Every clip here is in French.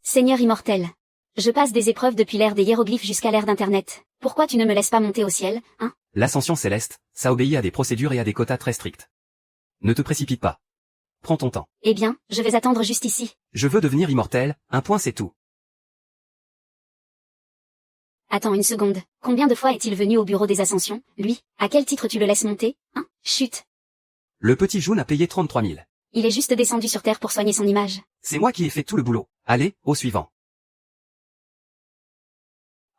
Seigneur immortel. Je passe des épreuves depuis l'ère des hiéroglyphes jusqu'à l'ère d'Internet. Pourquoi tu ne me laisses pas monter au ciel, hein? L'ascension céleste, ça obéit à des procédures et à des quotas très stricts. Ne te précipite pas. Prends ton temps. Eh bien, je vais attendre juste ici. Je veux devenir immortel, un point c'est tout. Attends une seconde. Combien de fois est-il venu au bureau des ascensions, lui? À quel titre tu le laisses monter, hein? Chut. Le petit June a payé 33 000. Il est juste descendu sur Terre pour soigner son image. C'est moi qui ai fait tout le boulot. Allez, au suivant.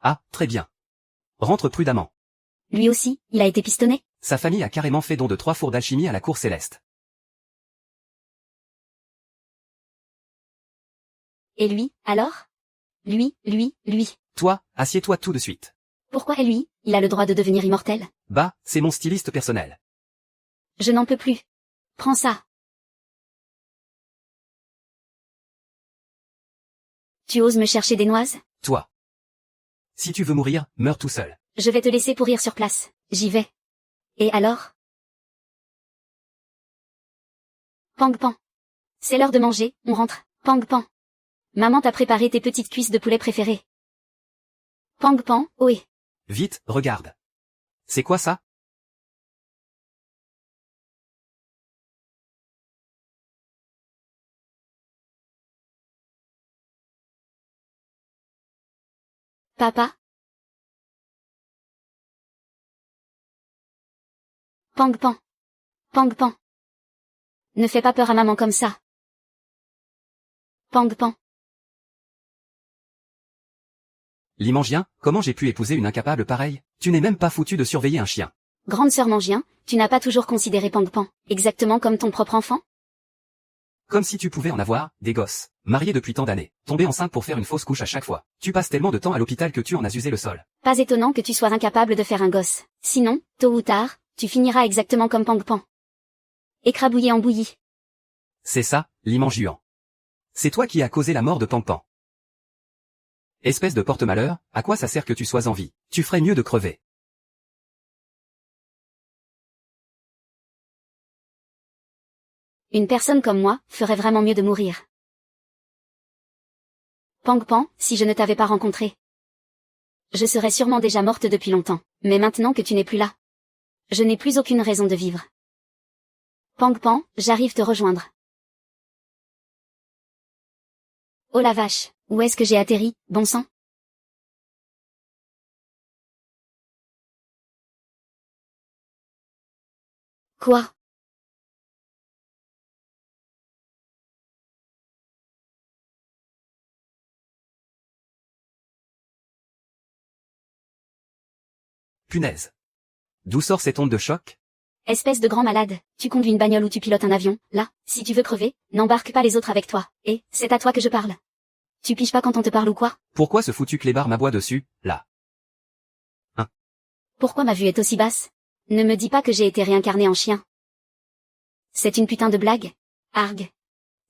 Ah, très bien. Rentre prudemment. Lui aussi, il a été pistonné? Sa famille a carrément fait don de 3 fours d'alchimie à la cour céleste. Et lui, alors? Lui. Toi, assieds-toi tout de suite. Pourquoi lui, il a le droit de devenir immortel? Bah, c'est mon styliste personnel. Je n'en peux plus. Prends ça. Tu oses me chercher des noises? Toi. Si tu veux mourir, meurs tout seul. Je vais te laisser pourrir sur place. J'y vais. Et alors? Pang pan. C'est l'heure de manger, on rentre. Pang pan. Maman t'a préparé tes petites cuisses de poulet préférées. Pang pan, ohé. Vite, regarde. C'est quoi ça? Papa? Pang pan. Pang pan. Ne fais pas peur à maman comme ça. Pang pan. Limangien, comment j'ai pu épouser une incapable pareille? Tu n'es même pas foutu de surveiller un chien. Grande sœur Mangien, tu n'as pas toujours considéré Pang pan, exactement comme ton propre enfant? Comme si tu pouvais en avoir, des gosses. Mariés depuis tant d'années. Tombés enceinte pour faire une fausse couche à chaque fois. Tu passes tellement de temps à l'hôpital que tu en as usé le sol. Pas étonnant que tu sois incapable de faire un gosse. Sinon, tôt ou tard, tu finiras exactement comme Pang pan. Écrabouillé en bouillie. C'est ça, Limangian. C'est toi qui as causé la mort de Pampan. Espèce de porte-malheur, à quoi ça sert que tu sois en vie? Tu ferais mieux de crever. Une personne comme moi, ferait vraiment mieux de mourir. Pang pan, si je ne t'avais pas rencontré. Je serais sûrement déjà morte depuis longtemps, mais maintenant que tu n'es plus là. Je n'ai plus aucune raison de vivre. Pang pan, j'arrive te rejoindre. Oh la vache, où est-ce que j'ai atterri, bon sang? Quoi? Punaise. D'où sort cette onde de choc? Espèce de grand malade, tu conduis une bagnole ou tu pilotes un avion, là, si tu veux crever, n'embarque pas les autres avec toi, et, c'est à toi que je parle. Tu piges pas quand on te parle ou quoi? Pourquoi ce foutu clébard m'aboie dessus, là? Pourquoi ma vue est aussi basse? Ne me dis pas que j'ai été réincarné en chien. C'est une putain de blague? Arg.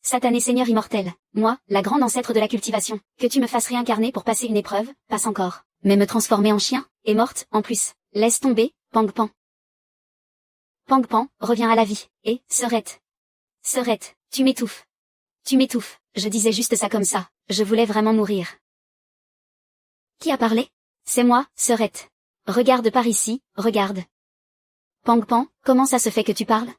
Satané seigneur immortel, moi, la grande ancêtre de la cultivation, que tu me fasses réincarner pour passer une épreuve, passe encore. Mais me transformer en chien, et morte, en plus. Laisse tomber, Pang pan. Pang pan, reviens à la vie, et, Serette. Serette, tu m'étouffes. Tu m'étouffes, je disais juste ça comme ça, je voulais vraiment mourir. Qui a parlé? C'est moi, Serette. Regarde par ici, regarde. Pang pan, comment ça se fait que tu parles?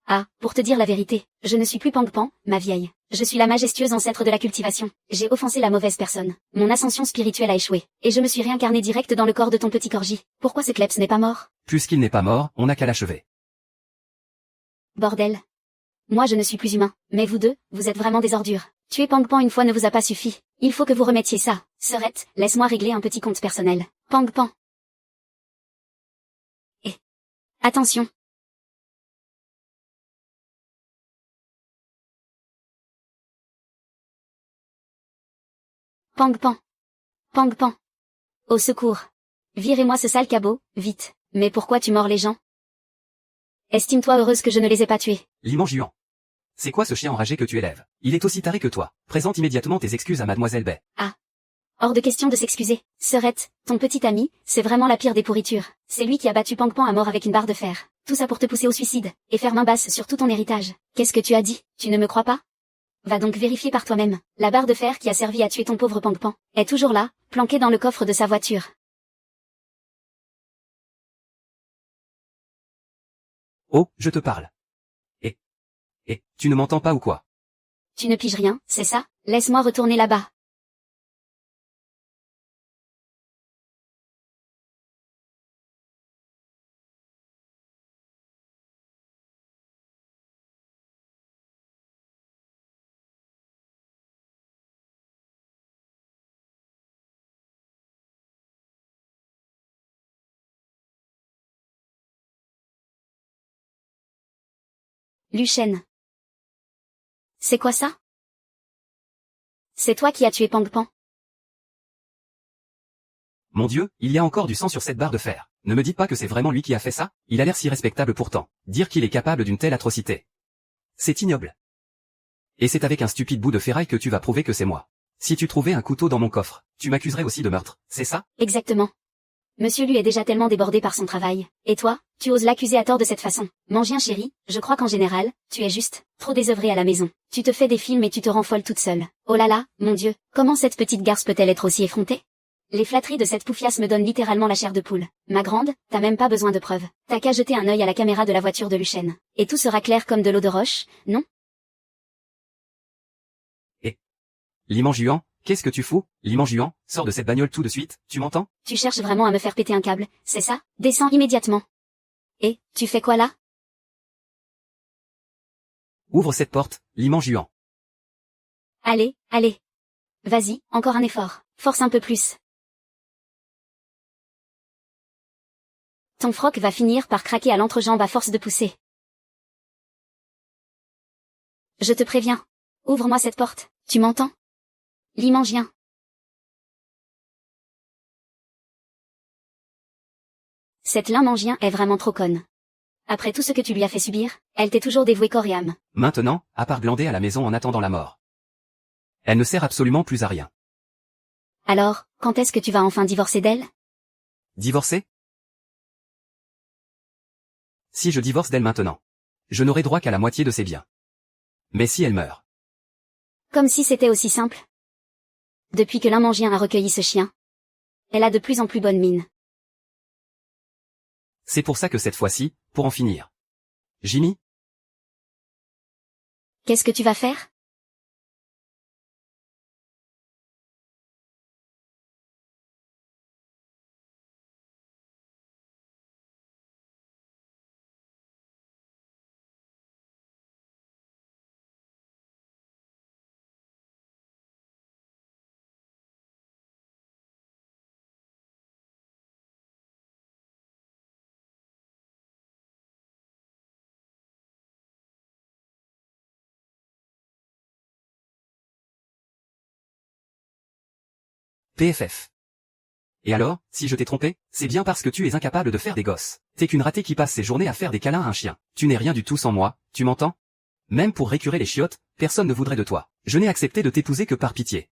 Ah, pour te dire la vérité, je ne suis plus Pang pan, ma vieille. Je suis la majestueuse ancêtre de la cultivation. J'ai offensé la mauvaise personne. Mon ascension spirituelle a échoué. Et je me suis réincarné direct dans le corps de ton petit corgi. Pourquoi ce Kleps n'est pas mort? Puisqu'il n'est pas mort, on n'a qu'à l'achever. Bordel. Moi je ne suis plus humain. Mais vous deux, vous êtes vraiment des ordures. Tuer Pang pan une fois ne vous a pas suffi. Il faut que vous remettiez ça. Serette, laisse-moi régler un petit compte personnel. Pang pan. Et... attention. Pang pan. Pang pan. Au secours. Virez-moi ce sale cabot, vite. Mais pourquoi tu mords les gens? Estime-toi heureuse que je ne les ai pas tués. Limangian. C'est quoi ce chien enragé que tu élèves? Il est aussi taré que toi. Présente immédiatement tes excuses à Mademoiselle Bay. Ah. Hors de question de s'excuser. Serette, ton petit ami, c'est vraiment la pire des pourritures. C'est lui qui a battu Pang pan à mort avec une barre de fer. Tout ça pour te pousser au suicide, et faire main basse sur tout ton héritage. Qu'est-ce que tu as dit? Tu ne me crois pas? Va donc vérifier par toi-même. La barre de fer qui a servi à tuer ton pauvre Pangpan est toujours là, planquée dans le coffre de sa voiture. Oh, je te parle. Tu ne m'entends pas ou quoi? Tu ne piges rien, c'est ça? Laisse-moi retourner là-bas. Lucien. C'est quoi ça? C'est toi qui as tué Pangpan. Mon Dieu, il y a encore du sang sur cette barre de fer. Ne me dites pas que c'est vraiment lui qui a fait ça? Il a l'air si respectable pourtant. Dire qu'il est capable d'une telle atrocité. C'est ignoble. Et c'est avec un stupide bout de ferraille que tu vas prouver que c'est moi. Si tu trouvais un couteau dans mon coffre, tu m'accuserais aussi de meurtre, c'est ça? Exactement. Monsieur lui est déjà tellement débordé par son travail. Et toi, tu oses l'accuser à tort de cette façon. Mon chien chéri, je crois qu'en général, tu es juste trop désœuvré à la maison. Tu te fais des films et tu te rends folle toute seule. Oh là là, mon Dieu, comment cette petite garce peut-elle être aussi effrontée? Les flatteries de cette poufiasse me donnent littéralement la chair de poule. Ma grande, t'as même pas besoin de preuves. T'as qu'à jeter un œil à la caméra de la voiture de Lucien. Et tout sera clair comme de l'eau de roche, non? Liman-Juan, qu'est-ce que tu fous? Liman-Juan, sors de cette bagnole tout de suite, tu m'entends? Tu cherches vraiment à me faire péter un câble, c'est ça? Descends immédiatement. Et, tu fais quoi là? Ouvre cette porte, Liman-Juan. Allez, allez. Vas-y, encore un effort. Force un peu plus. Ton froc va finir par craquer à l'entrejambe à force de pousser. Je te préviens. Ouvre-moi cette porte, tu m'entends? Limangien. Cette Limangien est vraiment trop conne. Après tout ce que tu lui as fait subir, elle t'est toujours dévouée corps et âme. Maintenant, à part glander à la maison en attendant la mort. Elle ne sert absolument plus à rien. Alors, quand est-ce que tu vas enfin divorcer d'elle? Divorcer? Si je divorce d'elle maintenant, je n'aurai droit qu'à la moitié de ses biens. Mais si elle meurt? Comme si c'était aussi simple. Depuis que Limangien a recueilli ce chien, elle a de plus en plus bonne mine. C'est pour ça que cette fois-ci, pour en finir. Jimmy? Qu'est-ce que tu vas faire? PFF. Et alors, si je t'ai trompé, c'est bien parce que tu es incapable de faire des gosses. T'es qu'une ratée qui passe ses journées à faire des câlins à un chien. Tu n'es rien du tout sans moi, tu m'entends? Même pour récurer les chiottes, personne ne voudrait de toi. Je n'ai accepté de t'épouser que par pitié.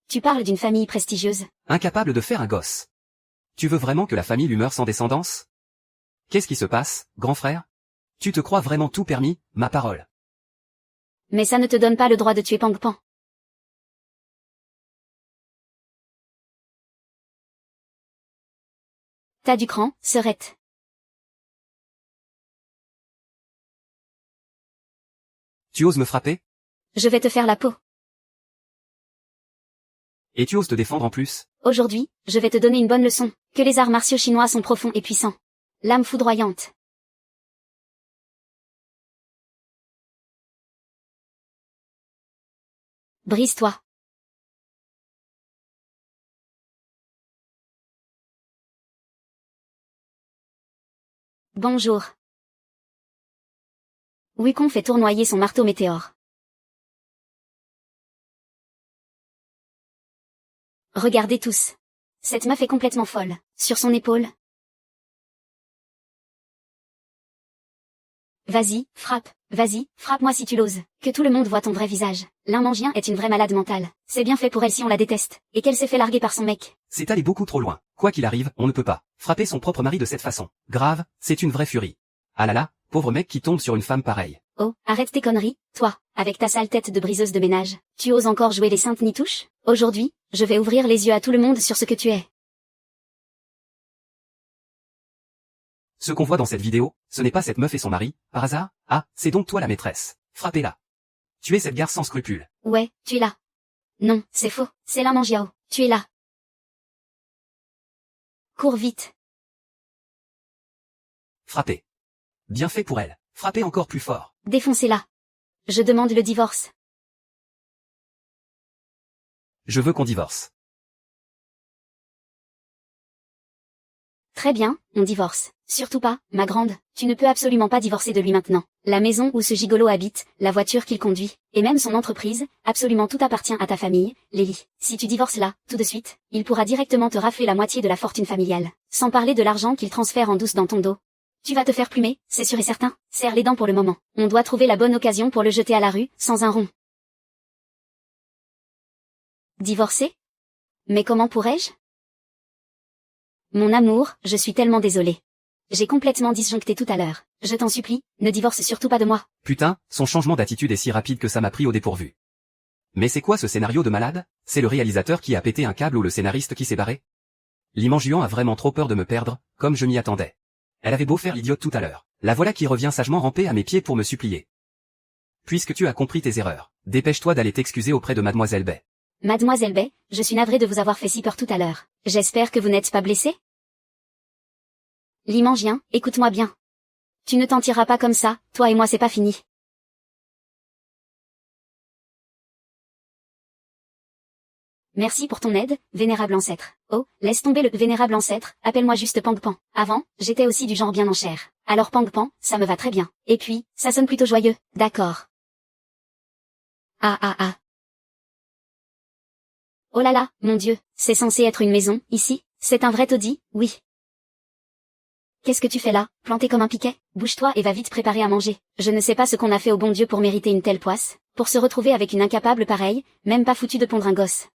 Tu parles d'une famille prestigieuse. Incapable de faire un gosse. Tu veux vraiment que la famille lui meure sans descendance? Qu'est-ce qui se passe, grand frère? Tu te crois vraiment tout permis, ma parole. Mais ça ne te donne pas le droit de tuer Pangpan. T'as du cran, serette. Tu oses me frapper? Je vais te faire la peau. Et tu oses te défendre en plus? Aujourd'hui, je vais te donner une bonne leçon, que les arts martiaux chinois sont profonds et puissants. L'âme foudroyante. Brise-toi. Bonjour. Wukong fait tournoyer son marteau météore. Regardez tous. Cette meuf est complètement folle. Sur son épaule. Vas-y, frappe. Vas-y, frappe-moi si tu l'oses. Que tout le monde voit ton vrai visage. Limangien est une vraie malade mentale. C'est bien fait pour elle si on la déteste. Et qu'elle s'est fait larguer par son mec. C'est allé beaucoup trop loin. Quoi qu'il arrive, on ne peut pas frapper son propre mari de cette façon. Grave, c'est une vraie furie. Ah là là, pauvre mec qui tombe sur une femme pareille. Oh, arrête tes conneries, toi, avec ta sale tête de briseuse de ménage. Tu oses encore jouer les saintes nitouches? Aujourd'hui, je vais ouvrir les yeux à tout le monde sur ce que tu es. Ce qu'on voit dans cette vidéo, ce n'est pas cette meuf et son mari, par hasard? Ah, c'est donc toi la maîtresse. Frappez-la. Tu es cette garce sans scrupules. Ouais, tu es là. Non, c'est faux, c'est la Mangiao. Tu es là. Cours vite. Frappez. Bien fait pour elle. Frappez encore plus fort. Défoncez-la. Je demande le divorce. Je veux qu'on divorce. Très bien, on divorce. Surtout pas, ma grande, tu ne peux absolument pas divorcer de lui maintenant. La maison où ce gigolo habite, la voiture qu'il conduit, et même son entreprise, absolument tout appartient à ta famille, Lily. Si tu divorces là, tout de suite, il pourra directement te rafler la moitié de la fortune familiale. Sans parler de l'argent qu'il transfère en douce dans ton dos. Tu vas te faire plumer, c'est sûr et certain. Serre les dents pour le moment. On doit trouver la bonne occasion pour le jeter à la rue, sans un rond. Divorcer? Mais comment pourrais-je? Mon amour, je suis tellement désolée. J'ai complètement disjoncté tout à l'heure. Je t'en supplie, ne divorce surtout pas de moi. Putain, son changement d'attitude est si rapide que ça m'a pris au dépourvu. Mais c'est quoi ce scénario de malade? C'est le réalisateur qui a pété un câble ou le scénariste qui s'est barré? Liman Juan a vraiment trop peur de me perdre, comme je m'y attendais. Elle avait beau faire l'idiote tout à l'heure. La voilà qui revient sagement ramper à mes pieds pour me supplier. Puisque tu as compris tes erreurs, dépêche-toi d'aller t'excuser auprès de Mademoiselle Bay. Mademoiselle Bay, je suis navrée de vous avoir fait si peur tout à l'heure. J'espère que vous n'êtes pas blessée? Limangien, écoute-moi bien. Tu ne t'en tireras pas comme ça, toi et moi c'est pas fini. Merci pour ton aide, vénérable ancêtre. Oh, laisse tomber le vénérable ancêtre, appelle-moi juste Pang-Pan. Avant, j'étais aussi du genre bien en chair. Alors Pang-Pan, ça me va très bien. Et puis, ça sonne plutôt joyeux, d'accord. Ah. Oh là là, mon Dieu, c'est censé être une maison, ici? C'est un vrai taudis, oui. Qu'est-ce que tu fais là, planté comme un piquet? Bouge-toi et va vite préparer à manger. Je ne sais pas ce qu'on a fait au bon Dieu pour mériter une telle poisse, pour se retrouver avec une incapable pareille, même pas foutu de pondre un gosse.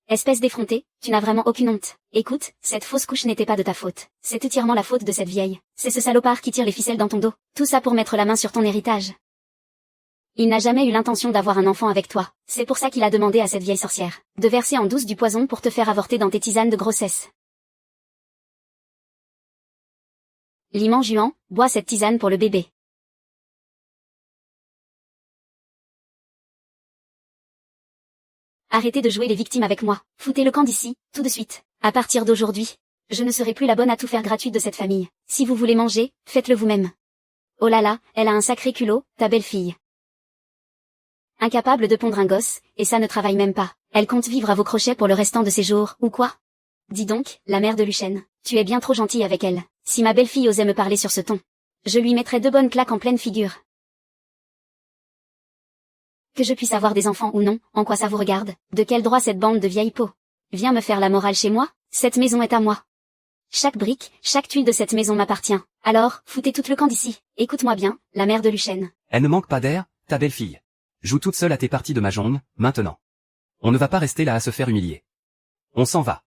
Espèce d'effrontée, tu n'as vraiment aucune honte. Écoute, cette fausse couche n'était pas de ta faute. C'est entièrement la faute de cette vieille. C'est ce salopard qui tire les ficelles dans ton dos. Tout ça pour mettre la main sur ton héritage. Il n'a jamais eu l'intention d'avoir un enfant avec toi. C'est pour ça qu'il a demandé à cette vieille sorcière de verser en douce du poison pour te faire avorter dans tes tisanes de grossesse. Liman Juan, bois cette tisane pour le bébé. Arrêtez de jouer les victimes avec moi. Foutez le camp d'ici, tout de suite. À partir d'aujourd'hui, je ne serai plus la bonne à tout faire gratuite de cette famille. Si vous voulez manger, faites-le vous-même. Oh là là, elle a un sacré culot, ta belle-fille. Incapable de pondre un gosse, et ça ne travaille même pas. Elle compte vivre à vos crochets pour le restant de ses jours, ou quoi? Dis donc, la mère de Lucien, tu es bien trop gentille avec elle. Si ma belle-fille osait me parler sur ce ton, je lui mettrais 2 bonnes claques en pleine figure. Que je puisse avoir des enfants ou non, en quoi ça vous regarde? De quel droit cette bande de vieilles peaux? Viens me faire la morale chez moi? Cette maison est à moi. Chaque brique, chaque tuile de cette maison m'appartient. Alors, foutez tout le camp d'ici. Écoute-moi bien, la mère de Lucien. Elle ne manque pas d'air, ta belle-fille. Joue toute seule à tes parties de mahjong, maintenant. On ne va pas rester là à se faire humilier. On s'en va.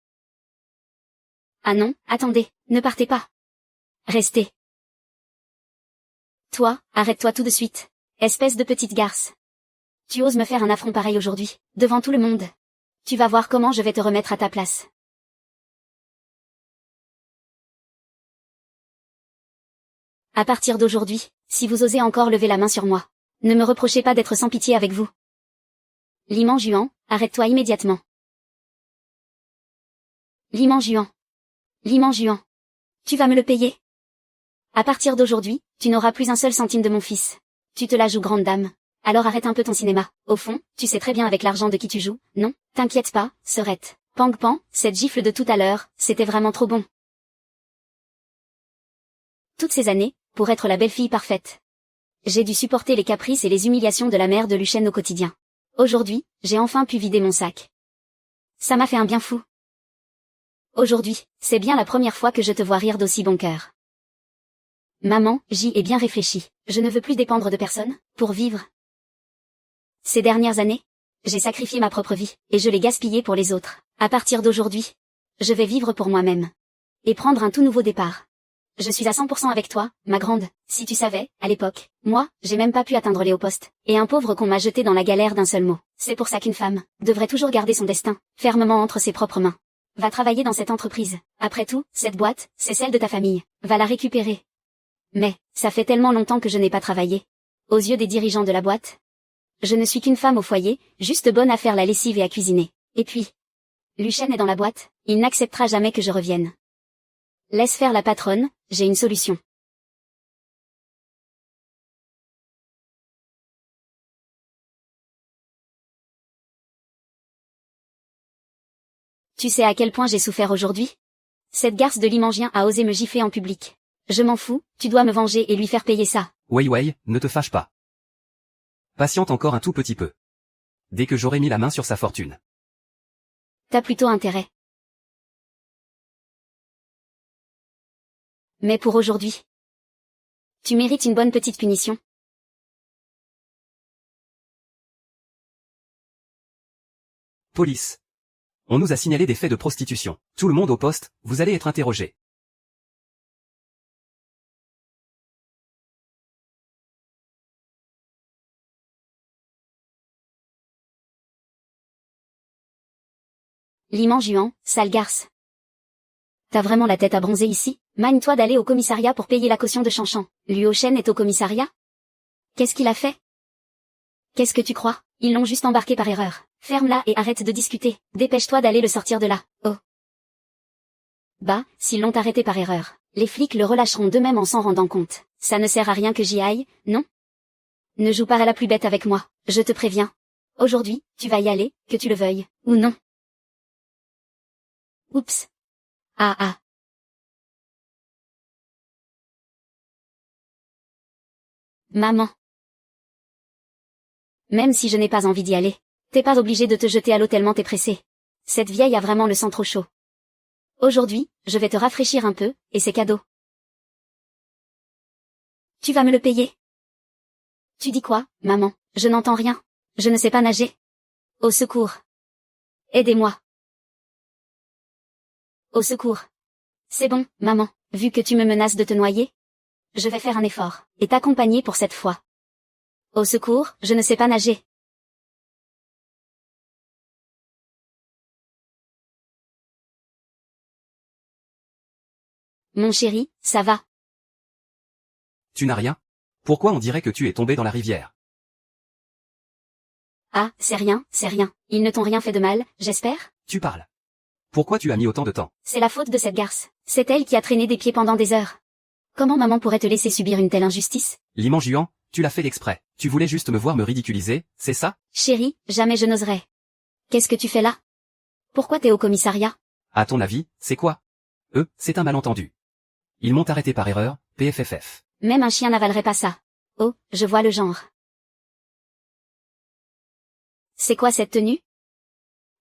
Ah non, attendez, ne partez pas. Restez. Toi, arrête-toi tout de suite. Espèce de petite garce. Tu oses me faire un affront pareil aujourd'hui, devant tout le monde. Tu vas voir comment je vais te remettre à ta place. À partir d'aujourd'hui, si vous osez encore lever la main sur moi, ne me reprochez pas d'être sans pitié avec vous. Liman Juan, arrête-toi immédiatement. Liman Juan. Liman Juan. Tu vas me le payer. À partir d'aujourd'hui, tu n'auras plus un seul centime de mon fils. Tu te la joues grande dame. Alors arrête un peu ton cinéma. Au fond, tu sais très bien avec l'argent de qui tu joues, non? T'inquiète pas, Serette. Pang-Pan, cette gifle de tout à l'heure, c'était vraiment trop bon. Toutes ces années, pour être la belle-fille parfaite, j'ai dû supporter les caprices et les humiliations de la mère de Lucien au quotidien. Aujourd'hui, j'ai enfin pu vider mon sac. Ça m'a fait un bien fou. Aujourd'hui, c'est bien la première fois que je te vois rire d'aussi bon cœur. Maman, j'y ai bien réfléchi. Je ne veux plus dépendre de personne, pour vivre. Ces dernières années, j'ai sacrifié ma propre vie, et je l'ai gaspillée pour les autres. À partir d'aujourd'hui, je vais vivre pour moi-même. Et prendre un tout nouveau départ. Je suis à 100% avec toi, ma grande. Si tu savais, à l'époque, moi, j'ai même pas pu atteindre les hauts postes. Et un pauvre qu'on m'a jeté dans la galère d'un seul mot. C'est pour ça qu'une femme devrait toujours garder son destin fermement entre ses propres mains. Va travailler dans cette entreprise. Après tout, cette boîte, c'est celle de ta famille. Va la récupérer. Mais, ça fait tellement longtemps que je n'ai pas travaillé. Aux yeux des dirigeants de la boîte, je ne suis qu'une femme au foyer, juste bonne à faire la lessive et à cuisiner. Et puis, Lucien est dans la boîte, il n'acceptera jamais que je revienne. Laisse faire la patronne, j'ai une solution. Tu sais à quel point j'ai souffert aujourd'hui? Cette garce de Limangien a osé me gifler en public. Je m'en fous, tu dois me venger et lui faire payer ça. Ouais, ne te fâche pas. Patiente encore un tout petit peu. Dès que j'aurai mis la main sur sa fortune. T'as plutôt intérêt. Mais pour aujourd'hui, tu mérites une bonne petite punition. Police. On nous a signalé des faits de prostitution. Tout le monde au poste, vous allez être interrogé. Limangien, sale garce. T'as vraiment la tête à bronzer ici? Magne-toi d'aller au commissariat pour payer la caution de Chanchan. Luo Shen est au commissariat? Qu'est-ce qu'il a fait? Qu'est-ce que tu crois? Ils l'ont juste embarqué par erreur. Ferme-la et arrête de discuter. Dépêche-toi d'aller le sortir de là. Oh. Bah, s'ils l'ont arrêté par erreur, les flics le relâcheront d'eux-mêmes en s'en rendant compte. Ça ne sert à rien que j'y aille, non? Ne joue pas à la plus bête avec moi, je te préviens. Aujourd'hui, tu vas y aller, que tu le veuilles, ou non. Oups. Ah. Maman. Même si je n'ai pas envie d'y aller, t'es pas obligé de te jeter à l'eau tellement t'es pressé. Cette vieille a vraiment le sang trop chaud. Aujourd'hui, je vais te rafraîchir un peu, et c'est cadeau. Tu vas me le payer. Tu dis quoi, maman? Je n'entends rien. Je ne sais pas nager. Au secours. Aidez-moi. Au secours. C'est bon, maman, vu que tu me menaces de te noyer. Je vais faire un effort, et t'accompagner pour cette fois. Au secours, je ne sais pas nager. Mon chéri, ça va. Tu n'as rien? Pourquoi on dirait que tu es tombé dans la rivière? Ah, c'est rien. Ils ne t'ont rien fait de mal, j'espère? Tu parles. Pourquoi tu as mis autant de temps? C'est la faute de cette garce. C'est elle qui a traîné des pieds pendant des heures. Comment maman pourrait te laisser subir une telle injustice? Limangien, tu l'as fait exprès. Tu voulais juste me voir me ridiculiser, c'est ça? Chérie, jamais je n'oserais. Qu'est-ce que tu fais là? Pourquoi t'es au commissariat? À ton avis, c'est quoi? C'est un malentendu. Ils m'ont arrêté par erreur, PFFF. Même un chien n'avalerait pas ça. Oh, je vois le genre. C'est quoi cette tenue?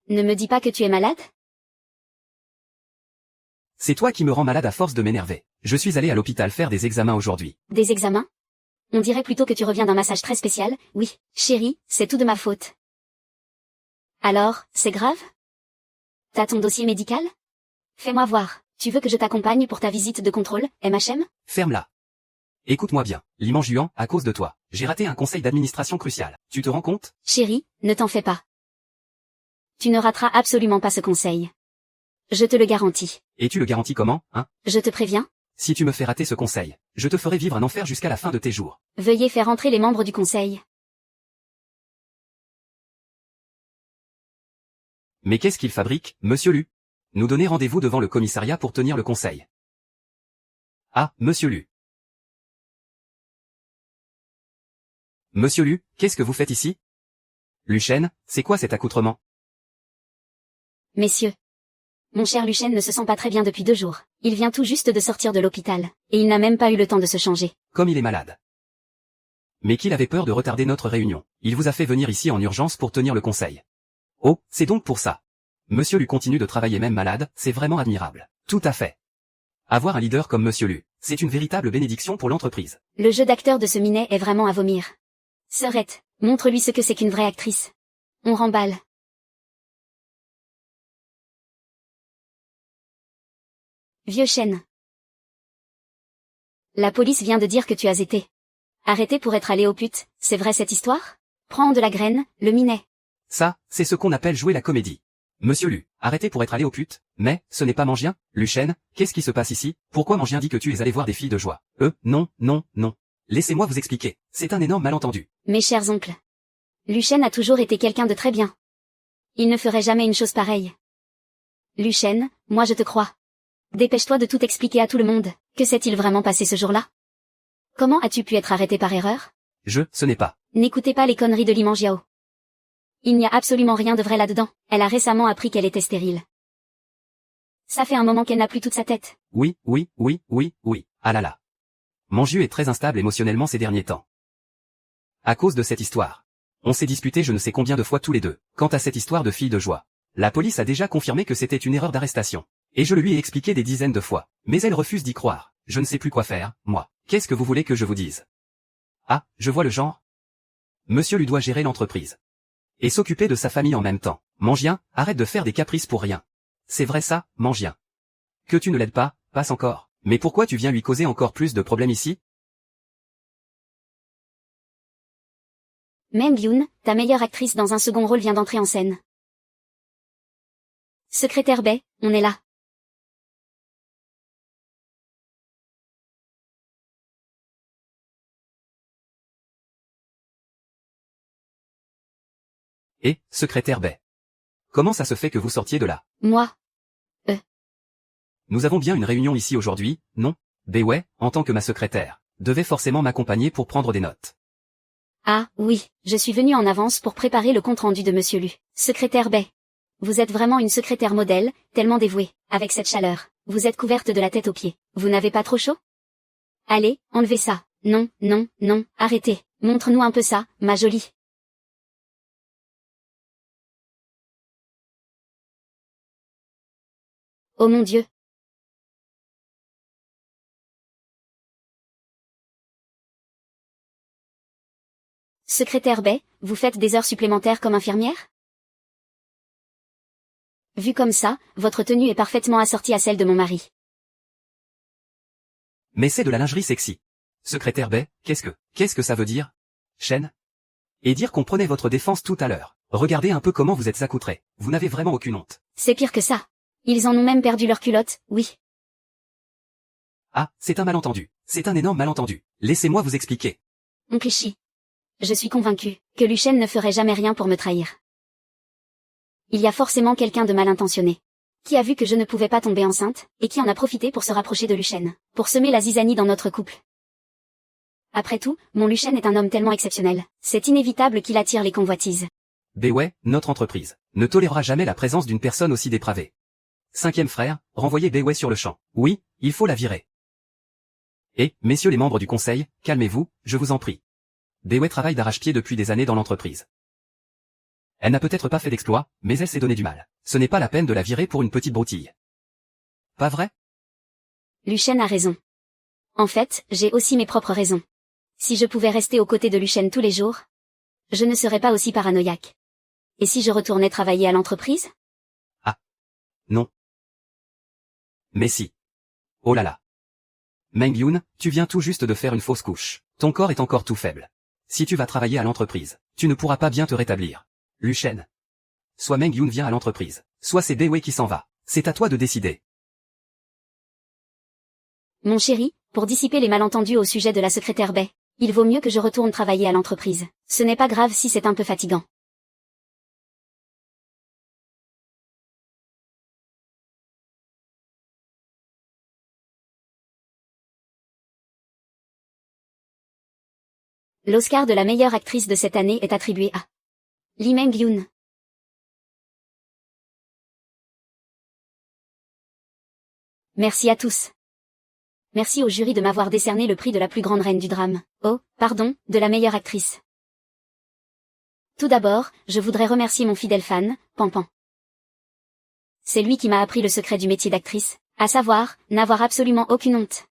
Ne me dis pas que tu es malade? C'est toi qui me rends malade à force de m'énerver. Je suis allé à l'hôpital faire des examens aujourd'hui. Des examens? On dirait plutôt que tu reviens d'un massage très spécial. Oui, chérie, c'est tout de ma faute. Alors, c'est grave? T'as ton dossier médical? Fais-moi voir. Tu veux que je t'accompagne pour ta visite de contrôle, MHM? Ferme-la. Écoute-moi bien, Limangien, à cause de toi, j'ai raté un conseil d'administration crucial. Tu te rends compte? Chérie, ne t'en fais pas. Tu ne rateras absolument pas ce conseil. Je te le garantis. Et tu le garantis comment, hein? Je te préviens. Si tu me fais rater ce conseil, je te ferai vivre un enfer jusqu'à la fin de tes jours. Veuillez faire entrer les membres du conseil. Mais qu'est-ce qu'il fabrique, monsieur Lu? Nous donner rendez-vous devant le commissariat pour tenir le conseil. Ah, monsieur Lu. Monsieur Lu, qu'est-ce que vous faites ici? Lucien, c'est quoi cet accoutrement? Messieurs. Mon cher Lucien ne se sent pas très bien depuis 2 jours. Il vient tout juste de sortir de l'hôpital, et il n'a même pas eu le temps de se changer. Comme il est malade. Mais qu'il avait peur de retarder notre réunion. Il vous a fait venir ici en urgence pour tenir le conseil. Oh, c'est donc pour ça. Monsieur Lu continue de travailler même malade, c'est vraiment admirable. Tout à fait. Avoir un leader comme Monsieur Lu, c'est une véritable bénédiction pour l'entreprise. Le jeu d'acteur de ce minet est vraiment à vomir. Sœurette, montre-lui ce que c'est qu'une vraie actrice. On remballe. Vieux chêne. La police vient de dire que tu as été arrêté pour être allé aux putes, c'est vrai cette histoire? Prends de la graine, le minet. Ça, c'est ce qu'on appelle jouer la comédie. Monsieur Lu, arrêtez pour être allé aux putes, mais, ce n'est pas Mangien, Luchène, qu'est-ce qui se passe ici? Pourquoi Mangien dit que tu es allé voir des filles de joie? Non, non, non. Laissez-moi vous expliquer, c'est un énorme malentendu. Mes chers oncles. Luchène a toujours été quelqu'un de très bien. Il ne ferait jamais une chose pareille. Luchène, moi je te crois. Dépêche-toi de tout expliquer à tout le monde. Que s'est-il vraiment passé ce jour-là? Comment as-tu pu être arrêté par erreur? Ce n'est pas. N'écoutez pas les conneries de Li Mangiao. Il n'y a absolument rien de vrai là-dedans. Elle a récemment appris qu'elle était stérile. Ça fait un moment qu'elle n'a plus toute sa tête. Oui. Ah là là. Manju est très instable émotionnellement ces derniers temps. À cause de cette histoire. On s'est disputé je ne sais combien de fois tous les deux. Quant à cette histoire de fille de joie. La police a déjà confirmé que c'était une erreur d'arrestation. Et je le lui ai expliqué des dizaines de fois. Mais elle refuse d'y croire. Je ne sais plus quoi faire, moi. Qu'est-ce que vous voulez que je vous dise? Ah, je vois le genre. Monsieur lui doit gérer l'entreprise. Et s'occuper de sa famille en même temps. Mangien, arrête de faire des caprices pour rien. C'est vrai ça, Mangien. Que tu ne l'aides pas, passe encore. Mais pourquoi tu viens lui causer encore plus de problèmes ici? Meng Yun, ta meilleure actrice dans un second rôle vient d'entrer en scène. Secrétaire Bai, on est là. Et, secrétaire Bai. Comment ça se fait que vous sortiez de là? Moi. Nous avons bien une réunion ici aujourd'hui, non? Bai Wei, en tant que ma secrétaire, devait forcément m'accompagner pour prendre des notes. Ah, oui, je suis venue en avance pour préparer le compte-rendu de Monsieur Lu. Secrétaire Bai. Vous êtes vraiment une secrétaire modèle, tellement dévouée, avec cette chaleur. Vous êtes couverte de la tête aux pieds. Vous n'avez pas trop chaud? Allez, enlevez ça. Non, arrêtez. Montre-nous un peu ça, ma jolie. Oh mon Dieu. Secrétaire Bai, vous faites des heures supplémentaires comme infirmière? Vu comme ça, votre tenue est parfaitement assortie à celle de mon mari. Mais c'est de la lingerie sexy. Secrétaire Bai, qu'est-ce que ça veut dire? Chaîne? Et dire qu'on prenait votre défense tout à l'heure. Regardez un peu comment vous êtes accoutrés. Vous n'avez vraiment aucune honte. C'est pire que ça. Ils en ont même perdu leur culotte, oui. Ah, c'est un malentendu. C'est un énorme malentendu. Laissez-moi vous expliquer. Oncle Chi. Je suis convaincue que Luchène ne ferait jamais rien pour me trahir. Il y a forcément quelqu'un de mal intentionné. Qui a vu que je ne pouvais pas tomber enceinte, et qui en a profité pour se rapprocher de Luchène, pour semer la zizanie dans notre couple. Après tout, mon Luchène est un homme tellement exceptionnel. C'est inévitable qu'il attire les convoitises. Bai Wei, notre entreprise, ne tolérera jamais la présence d'une personne aussi dépravée. 5e frère, renvoyez Bai Wei sur le champ. Oui, il faut la virer. Et, messieurs les membres du conseil, calmez-vous, je vous en prie. Bai Wei travaille d'arrache-pied depuis des années dans l'entreprise. Elle n'a peut-être pas fait d'exploit, mais elle s'est donné du mal. Ce n'est pas la peine de la virer pour une petite broutille. Pas vrai? Luchène a raison. En fait, j'ai aussi mes propres raisons. Si je pouvais rester aux côtés de Luchène tous les jours, je ne serais pas aussi paranoïaque. Et si je retournais travailler à l'entreprise? Ah. Non. Mais si. Oh là là. Meng Yun, tu viens tout juste de faire une fausse couche. Ton corps est encore tout faible. Si tu vas travailler à l'entreprise, tu ne pourras pas bien te rétablir. Luchène. Soit Meng Yun vient à l'entreprise, soit c'est Bai Wei qui s'en va. C'est à toi de décider. Mon chéri, pour dissiper les malentendus au sujet de la secrétaire Bai, il vaut mieux que je retourne travailler à l'entreprise. Ce n'est pas grave si c'est un peu fatigant. L'Oscar de la meilleure actrice de cette année est attribué à Lee Meng Yun. Merci à tous. Merci au jury de m'avoir décerné le prix de la plus grande reine du drame. Oh, pardon, de la meilleure actrice. Tout d'abord, je voudrais remercier mon fidèle fan, Pampan. C'est lui qui m'a appris le secret du métier d'actrice, à savoir, n'avoir absolument aucune honte.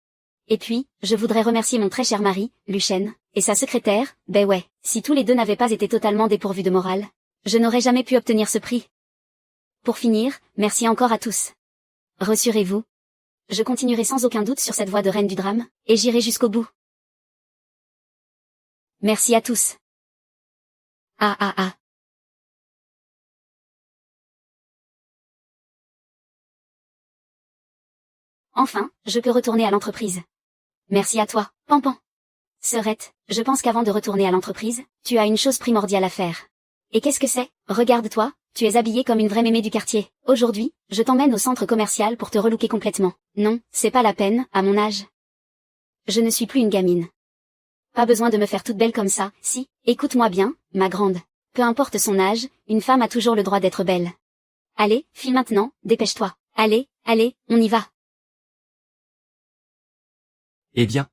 Et puis, je voudrais remercier mon très cher mari, Luchène, et sa secrétaire, Bai Wei. Si tous les deux n'avaient pas été totalement dépourvus de morale, je n'aurais jamais pu obtenir ce prix. Pour finir, merci encore à tous. Rassurez-vous. Je continuerai sans aucun doute sur cette voie de reine du drame, et j'irai jusqu'au bout. Merci à tous. Ah ah ah. Enfin, je peux retourner à l'entreprise. Merci à toi, Pampan. Sœurette, je pense qu'avant de retourner à l'entreprise, tu as une chose primordiale à faire. Et qu'est-ce que c'est? Regarde-toi, tu es habillée comme une vraie mémé du quartier. Aujourd'hui, je t'emmène au centre commercial pour te relooker complètement. Non, c'est pas la peine, à mon âge. Je ne suis plus une gamine. Pas besoin de me faire toute belle comme ça, si, écoute-moi bien, ma grande. Peu importe son âge, une femme a toujours le droit d'être belle. Allez, file maintenant, dépêche-toi. Allez, allez, on y va. Eh bien.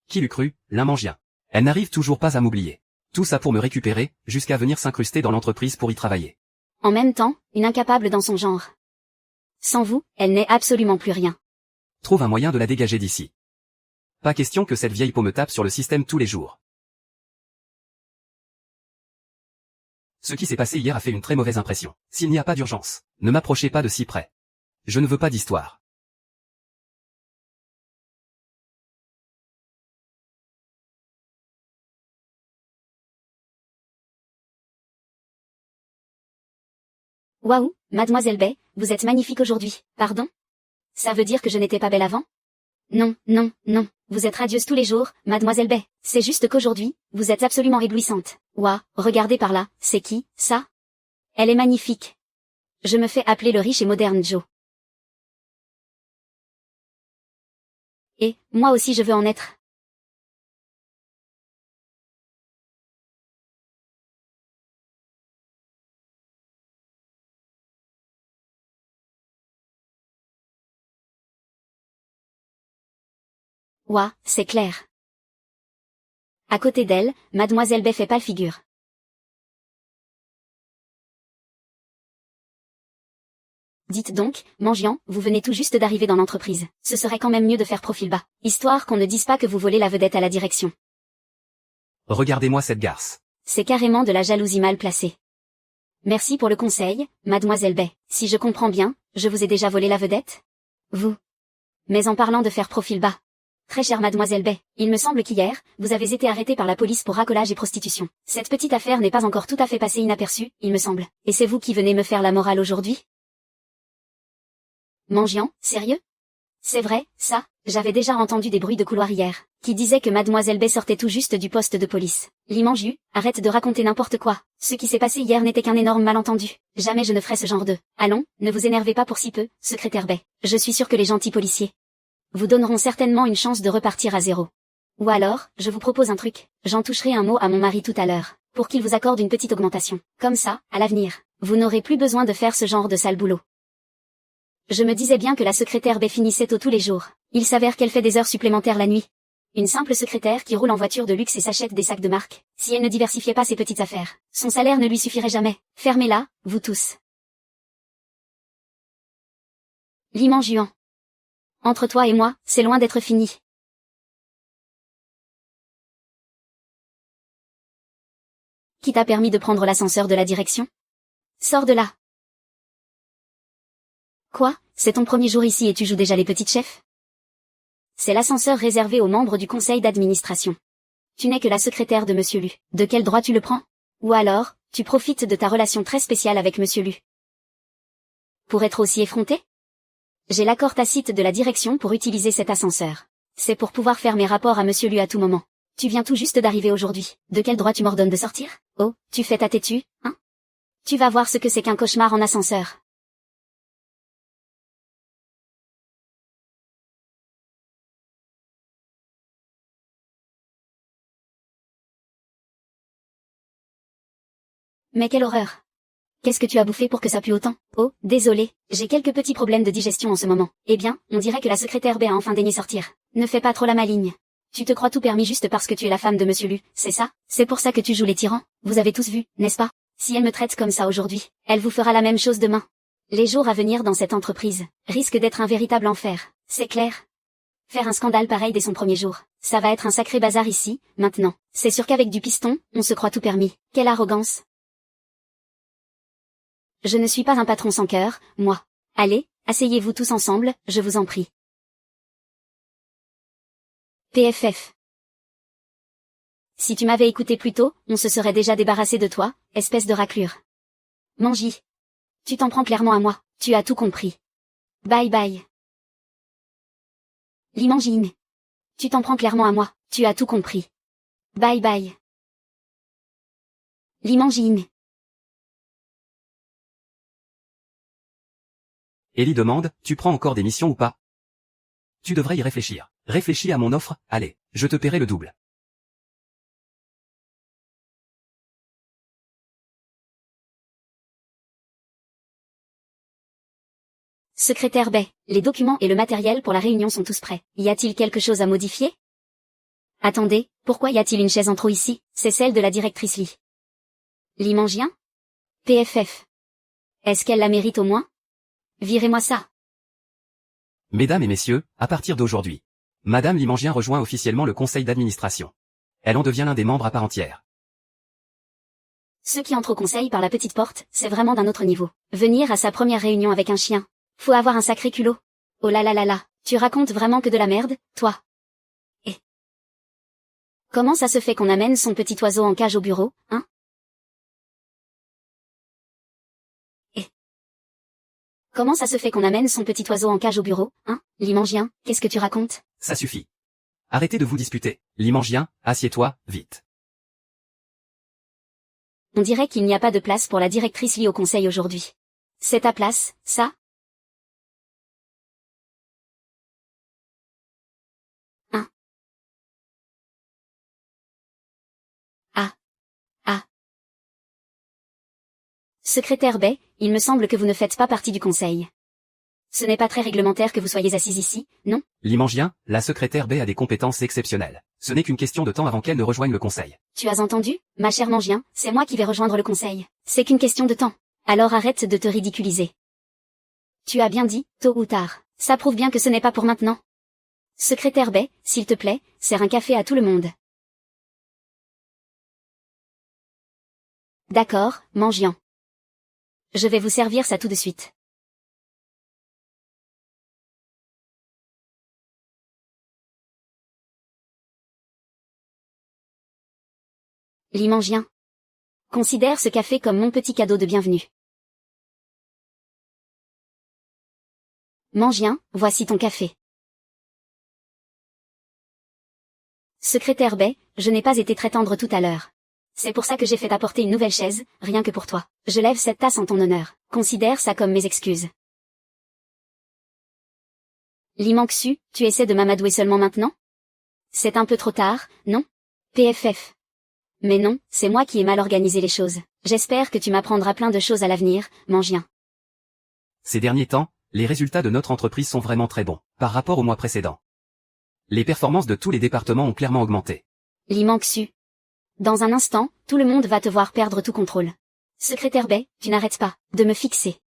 Qui l'eût cru, l'Imangien. Elle n'arrive toujours pas à m'oublier. Tout ça pour me récupérer, jusqu'à venir s'incruster dans l'entreprise pour y travailler. En même temps, une incapable dans son genre. Sans vous, elle n'est absolument plus rien. Trouve un moyen de la dégager d'ici. Pas question que cette vieille peau me tape sur le système tous les jours. Ce qui s'est passé hier a fait une très mauvaise impression. S'il n'y a pas d'urgence, ne m'approchez pas de si près. Je ne veux pas d'histoire. Waouh, mademoiselle Bay, vous êtes magnifique aujourd'hui. Pardon? Ça veut dire que je n'étais pas belle avant? Non, non, non, vous êtes radieuse tous les jours, mademoiselle Bay. C'est juste qu'aujourd'hui, vous êtes absolument éblouissante. Waouh, regardez par là, c'est qui, ça? Elle est magnifique. Je me fais appeler le riche et moderne Joe. Et, moi aussi je veux en être. Ouah, c'est clair. À côté d'elle, mademoiselle Bay fait pâle figure. Dites donc, Mangian, vous venez tout juste d'arriver dans l'entreprise. Ce serait quand même mieux de faire profil bas, histoire qu'on ne dise pas que vous volez la vedette à la direction. Regardez-moi cette garce. C'est carrément de la jalousie mal placée. Merci pour le conseil, mademoiselle Bay. Si je comprends bien, je vous ai déjà volé la vedette? Vous. Mais en parlant de faire profil bas. Très chère mademoiselle Bay, il me semble qu'hier, vous avez été arrêtée par la police pour racolage et prostitution. Cette petite affaire n'est pas encore tout à fait passée inaperçue, il me semble. Et c'est vous qui venez me faire la morale aujourd'hui? Mangian, sérieux? C'est vrai, ça, j'avais déjà entendu des bruits de couloir hier, qui disaient que mademoiselle Bay sortait tout juste du poste de police. Limangiu, arrête de raconter n'importe quoi. Ce qui s'est passé hier n'était qu'un énorme malentendu. Jamais je ne ferai ce genre de... Allons, ne vous énervez pas pour si peu, secrétaire Bay. Je suis sûre que les gentils policiers vous donneront certainement une chance de repartir à zéro. Ou alors, je vous propose un truc. J'en toucherai un mot à mon mari tout à l'heure, pour qu'il vous accorde une petite augmentation. Comme ça, à l'avenir, vous n'aurez plus besoin de faire ce genre de sale boulot. Je me disais bien que la secrétaire Bay finissait tôt tous les jours. Il s'avère qu'elle fait des heures supplémentaires la nuit. Une simple secrétaire qui roule en voiture de luxe et s'achète des sacs de marque. Si elle ne diversifiait pas ses petites affaires, son salaire ne lui suffirait jamais. Fermez-la, vous tous. Limangian. Entre toi et moi, c'est loin d'être fini. Qui t'a permis de prendre l'ascenseur de la direction? Sors de là. Quoi, c'est ton premier jour ici et tu joues déjà les petites chefs? C'est l'ascenseur réservé aux membres du conseil d'administration. Tu n'es que la secrétaire de Monsieur Lu. De quel droit tu le prends? Ou alors, tu profites de ta relation très spéciale avec Monsieur Lu pour être aussi effronté? J'ai l'accord tacite de la direction pour utiliser cet ascenseur. C'est pour pouvoir faire mes rapports à Monsieur Lu à tout moment. Tu viens tout juste d'arriver aujourd'hui. De quel droit tu m'ordonnes de sortir? Oh, tu fais ta têtue, hein? Tu vas voir ce que c'est qu'un cauchemar en ascenseur. Mais quelle horreur! Qu'est-ce que tu as bouffé pour que ça pue autant? Oh, désolé, j'ai quelques petits problèmes de digestion en ce moment. Eh bien, on dirait que la secrétaire B a enfin daigné sortir. Ne fais pas trop la maligne. Tu te crois tout permis juste parce que tu es la femme de Monsieur Lu, c'est ça? C'est pour ça que tu joues les tyrans? Vous avez tous vu, n'est-ce pas? Si elle me traite comme ça aujourd'hui, elle vous fera la même chose demain. Les jours à venir dans cette entreprise risquent d'être un véritable enfer, c'est clair. Faire un scandale pareil dès son premier jour, ça va être un sacré bazar ici, maintenant. C'est sûr qu'avec du piston, on se croit tout permis. Quelle arrogance! Je ne suis pas un patron sans cœur, moi. Allez, asseyez-vous tous ensemble, je vous en prie. PFF. Si tu m'avais écouté plus tôt, on se serait déjà débarrassé de toi, espèce de raclure. Mangy. Tu t'en prends clairement à moi, tu as tout compris. Bye bye. Limangine. Tu t'en prends clairement à moi, tu as tout compris. Bye bye. Limangine. Ellie demande, tu prends encore des missions ou pas? Tu devrais y réfléchir. Réfléchis à mon offre, allez, je te paierai le double. Secrétaire Bay, les documents et le matériel pour la réunion sont tous prêts. Y a-t-il quelque chose à modifier? Attendez, pourquoi y a-t-il une chaise en trop ici? C'est celle de la directrice Lee. Limangien? PFF. Est-ce qu'elle la mérite au moins? Virez-moi ça. Mesdames et messieurs, à partir d'aujourd'hui, Madame Limangien rejoint officiellement le conseil d'administration. Elle en devient l'un des membres à part entière. Ceux qui entrent au conseil par la petite porte, c'est vraiment d'un autre niveau. Venir à sa première réunion avec un chien. Faut avoir un sacré culot. Oh là là là là, tu racontes vraiment que de la merde, toi. Et comment ça se fait qu'on amène son petit oiseau en cage au bureau, hein? Et comment ça se fait qu'on amène son petit oiseau en cage au bureau, hein? Limangien, qu'est-ce que tu racontes? Ça suffit. Arrêtez de vous disputer. Limangien, assieds-toi, vite. On dirait qu'il n'y a pas de place pour la directrice Lee au conseil aujourd'hui. C'est ta place, ça? Hein? Ah. Ah. Secrétaire Bay, il me semble que vous ne faites pas partie du conseil. Ce n'est pas très réglementaire que vous soyez assise ici, non? Limangien, la secrétaire B a des compétences exceptionnelles. Ce n'est qu'une question de temps avant qu'elle ne rejoigne le conseil. Tu as entendu, ma chère Mangien, c'est moi qui vais rejoindre le conseil. C'est qu'une question de temps. Alors arrête de te ridiculiser. Tu as bien dit, tôt ou tard. Ça prouve bien que ce n'est pas pour maintenant. Secrétaire Bay, s'il te plaît, sers un café à tout le monde. D'accord, Mangien. Je vais vous servir ça tout de suite. Limangien. Considère ce café comme mon petit cadeau de bienvenue. Mangien, voici ton café. Secrétaire Bay, je n'ai pas été très tendre tout à l'heure. C'est pour ça que j'ai fait apporter une nouvelle chaise, rien que pour toi. Je lève cette tasse en ton honneur. Considère ça comme mes excuses. Limanxu, tu essaies de m'amadouer seulement maintenant? C'est un peu trop tard, non? PFF. Mais non, c'est moi qui ai mal organisé les choses. J'espère que tu m'apprendras plein de choses à l'avenir, Mangien. Ces derniers temps, les résultats de notre entreprise sont vraiment très bons, par rapport au mois précédent. Les performances de tous les départements ont clairement augmenté. Limanxu. Dans un instant, tout le monde va te voir perdre tout contrôle. Secrétaire Bay, tu n'arrêtes pas de me fixer.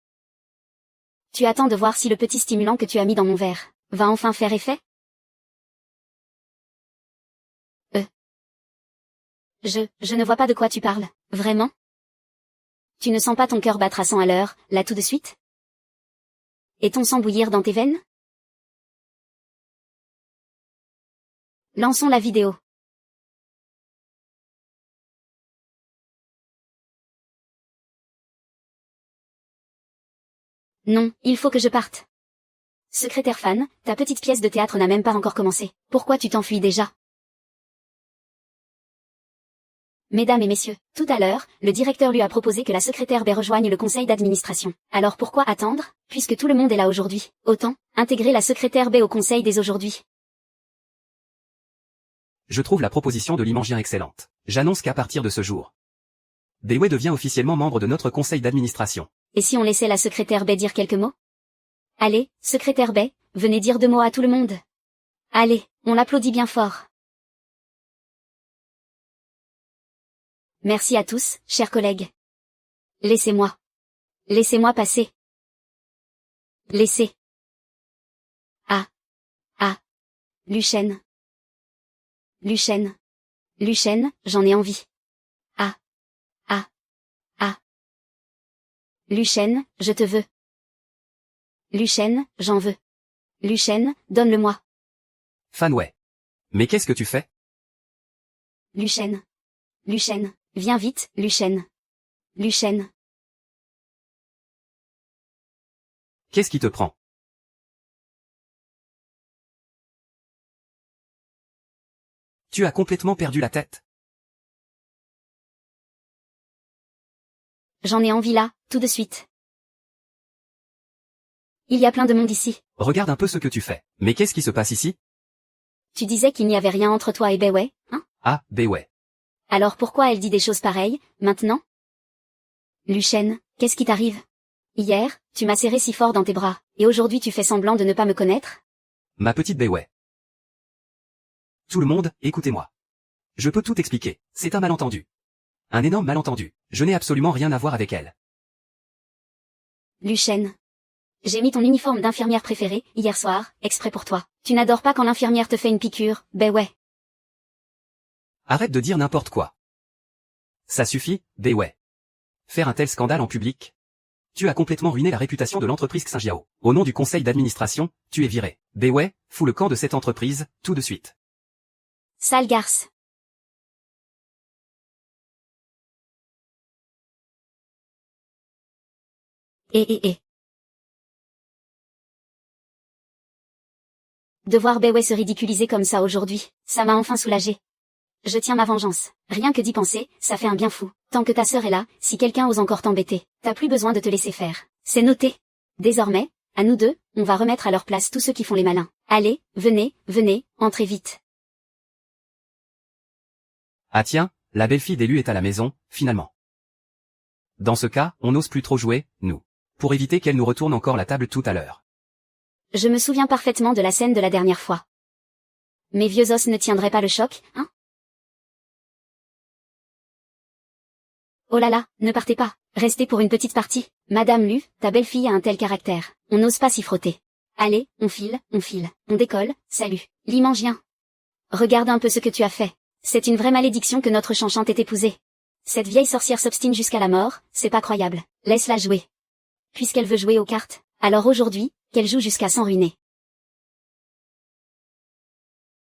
Tu attends de voir si le petit stimulant que tu as mis dans mon verre va enfin faire effet? Je ne vois pas de quoi tu parles, vraiment? Tu ne sens pas ton cœur battre à 100 à l'heure, là tout de suite? Et ton sang bouillir dans tes veines? Lançons la vidéo. Non, il faut que je parte. Secrétaire Fan, ta petite pièce de théâtre n'a même pas encore commencé. Pourquoi tu t'enfuis déjà? Mesdames et messieurs, tout à l'heure, le directeur lui a proposé que la secrétaire B rejoigne le conseil d'administration. Alors pourquoi attendre, puisque tout le monde est là aujourd'hui? Autant intégrer la secrétaire B au conseil dès aujourd'hui. Je trouve la proposition de Limangien excellente. J'annonce qu'à partir de ce jour, Beway devient officiellement membre de notre conseil d'administration. Et si on laissait la secrétaire B dire quelques mots? Allez, secrétaire B, venez dire 2 mots à tout le monde. Allez, on l'applaudit bien fort. Merci à tous, chers collègues. Laissez-moi. Laissez-moi passer. Laissez. Ah. Luchen. Luchen, j'en ai envie. Ah. Luchen, je te veux. Luchen, j'en veux. Luchen, donne-le-moi. Fanway. Mais qu'est-ce que tu fais? Lucien. Lucien, viens vite, Lucien. Lucien. Qu'est-ce qui te prend? Tu as complètement perdu la tête. J'en ai envie là, tout de suite. Il y a plein de monde ici. Regarde un peu ce que tu fais. Mais qu'est-ce qui se passe ici? Tu disais qu'il n'y avait rien entre toi et Beway, hein? Ah, ouais. Alors pourquoi elle dit des choses pareilles, maintenant? Lucien, qu'est-ce qui t'arrive? Hier, tu m'as serré si fort dans tes bras, et aujourd'hui tu fais semblant de ne pas me connaître? Ma petite Beway. Tout le monde, écoutez-moi. Je peux tout expliquer. C'est un malentendu. Un énorme malentendu. Je n'ai absolument rien à voir avec elle. Lucien. J'ai mis ton uniforme d'infirmière préférée, hier soir, exprès pour toi. Tu n'adores pas quand l'infirmière te fait une piqûre, ouais. Arrête de dire n'importe quoi. Ça suffit, ouais. Faire un tel scandale en public. Tu as complètement ruiné la réputation de l'entreprise Xinjiao. Au nom du conseil d'administration, tu es viré. ouais, fous le camp de cette entreprise, tout de suite. Sale garce. Et. De voir Beway se ridiculiser comme ça aujourd'hui, ça m'a enfin soulagé. Je tiens ma vengeance. Rien que d'y penser, ça fait un bien fou. Tant que ta sœur est là, si quelqu'un ose encore t'embêter, t'as plus besoin de te laisser faire. C'est noté. Désormais, à nous deux, on va remettre à leur place tous ceux qui font les malins. Allez, venez, entrez vite. Ah tiens, la belle-fille d'élu est à la maison, finalement. Dans ce cas, on n'ose plus trop jouer, nous. Pour éviter qu'elle nous retourne encore la table tout à l'heure. Je me souviens parfaitement de la scène de la dernière fois. Mes vieux os ne tiendraient pas le choc, hein? Oh là là, ne partez pas, restez pour une petite partie. Madame Lu, ta belle-fille a un tel caractère, on n'ose pas s'y frotter. Allez, on file, on décolle, salut. Limangien. Regarde un peu ce que tu as fait. C'est une vraie malédiction que notre chanchante ait épousée. Cette vieille sorcière s'obstine jusqu'à la mort, c'est pas croyable. Laisse-la jouer. Puisqu'elle veut jouer aux cartes, alors aujourd'hui, qu'elle joue jusqu'à s'en ruiner.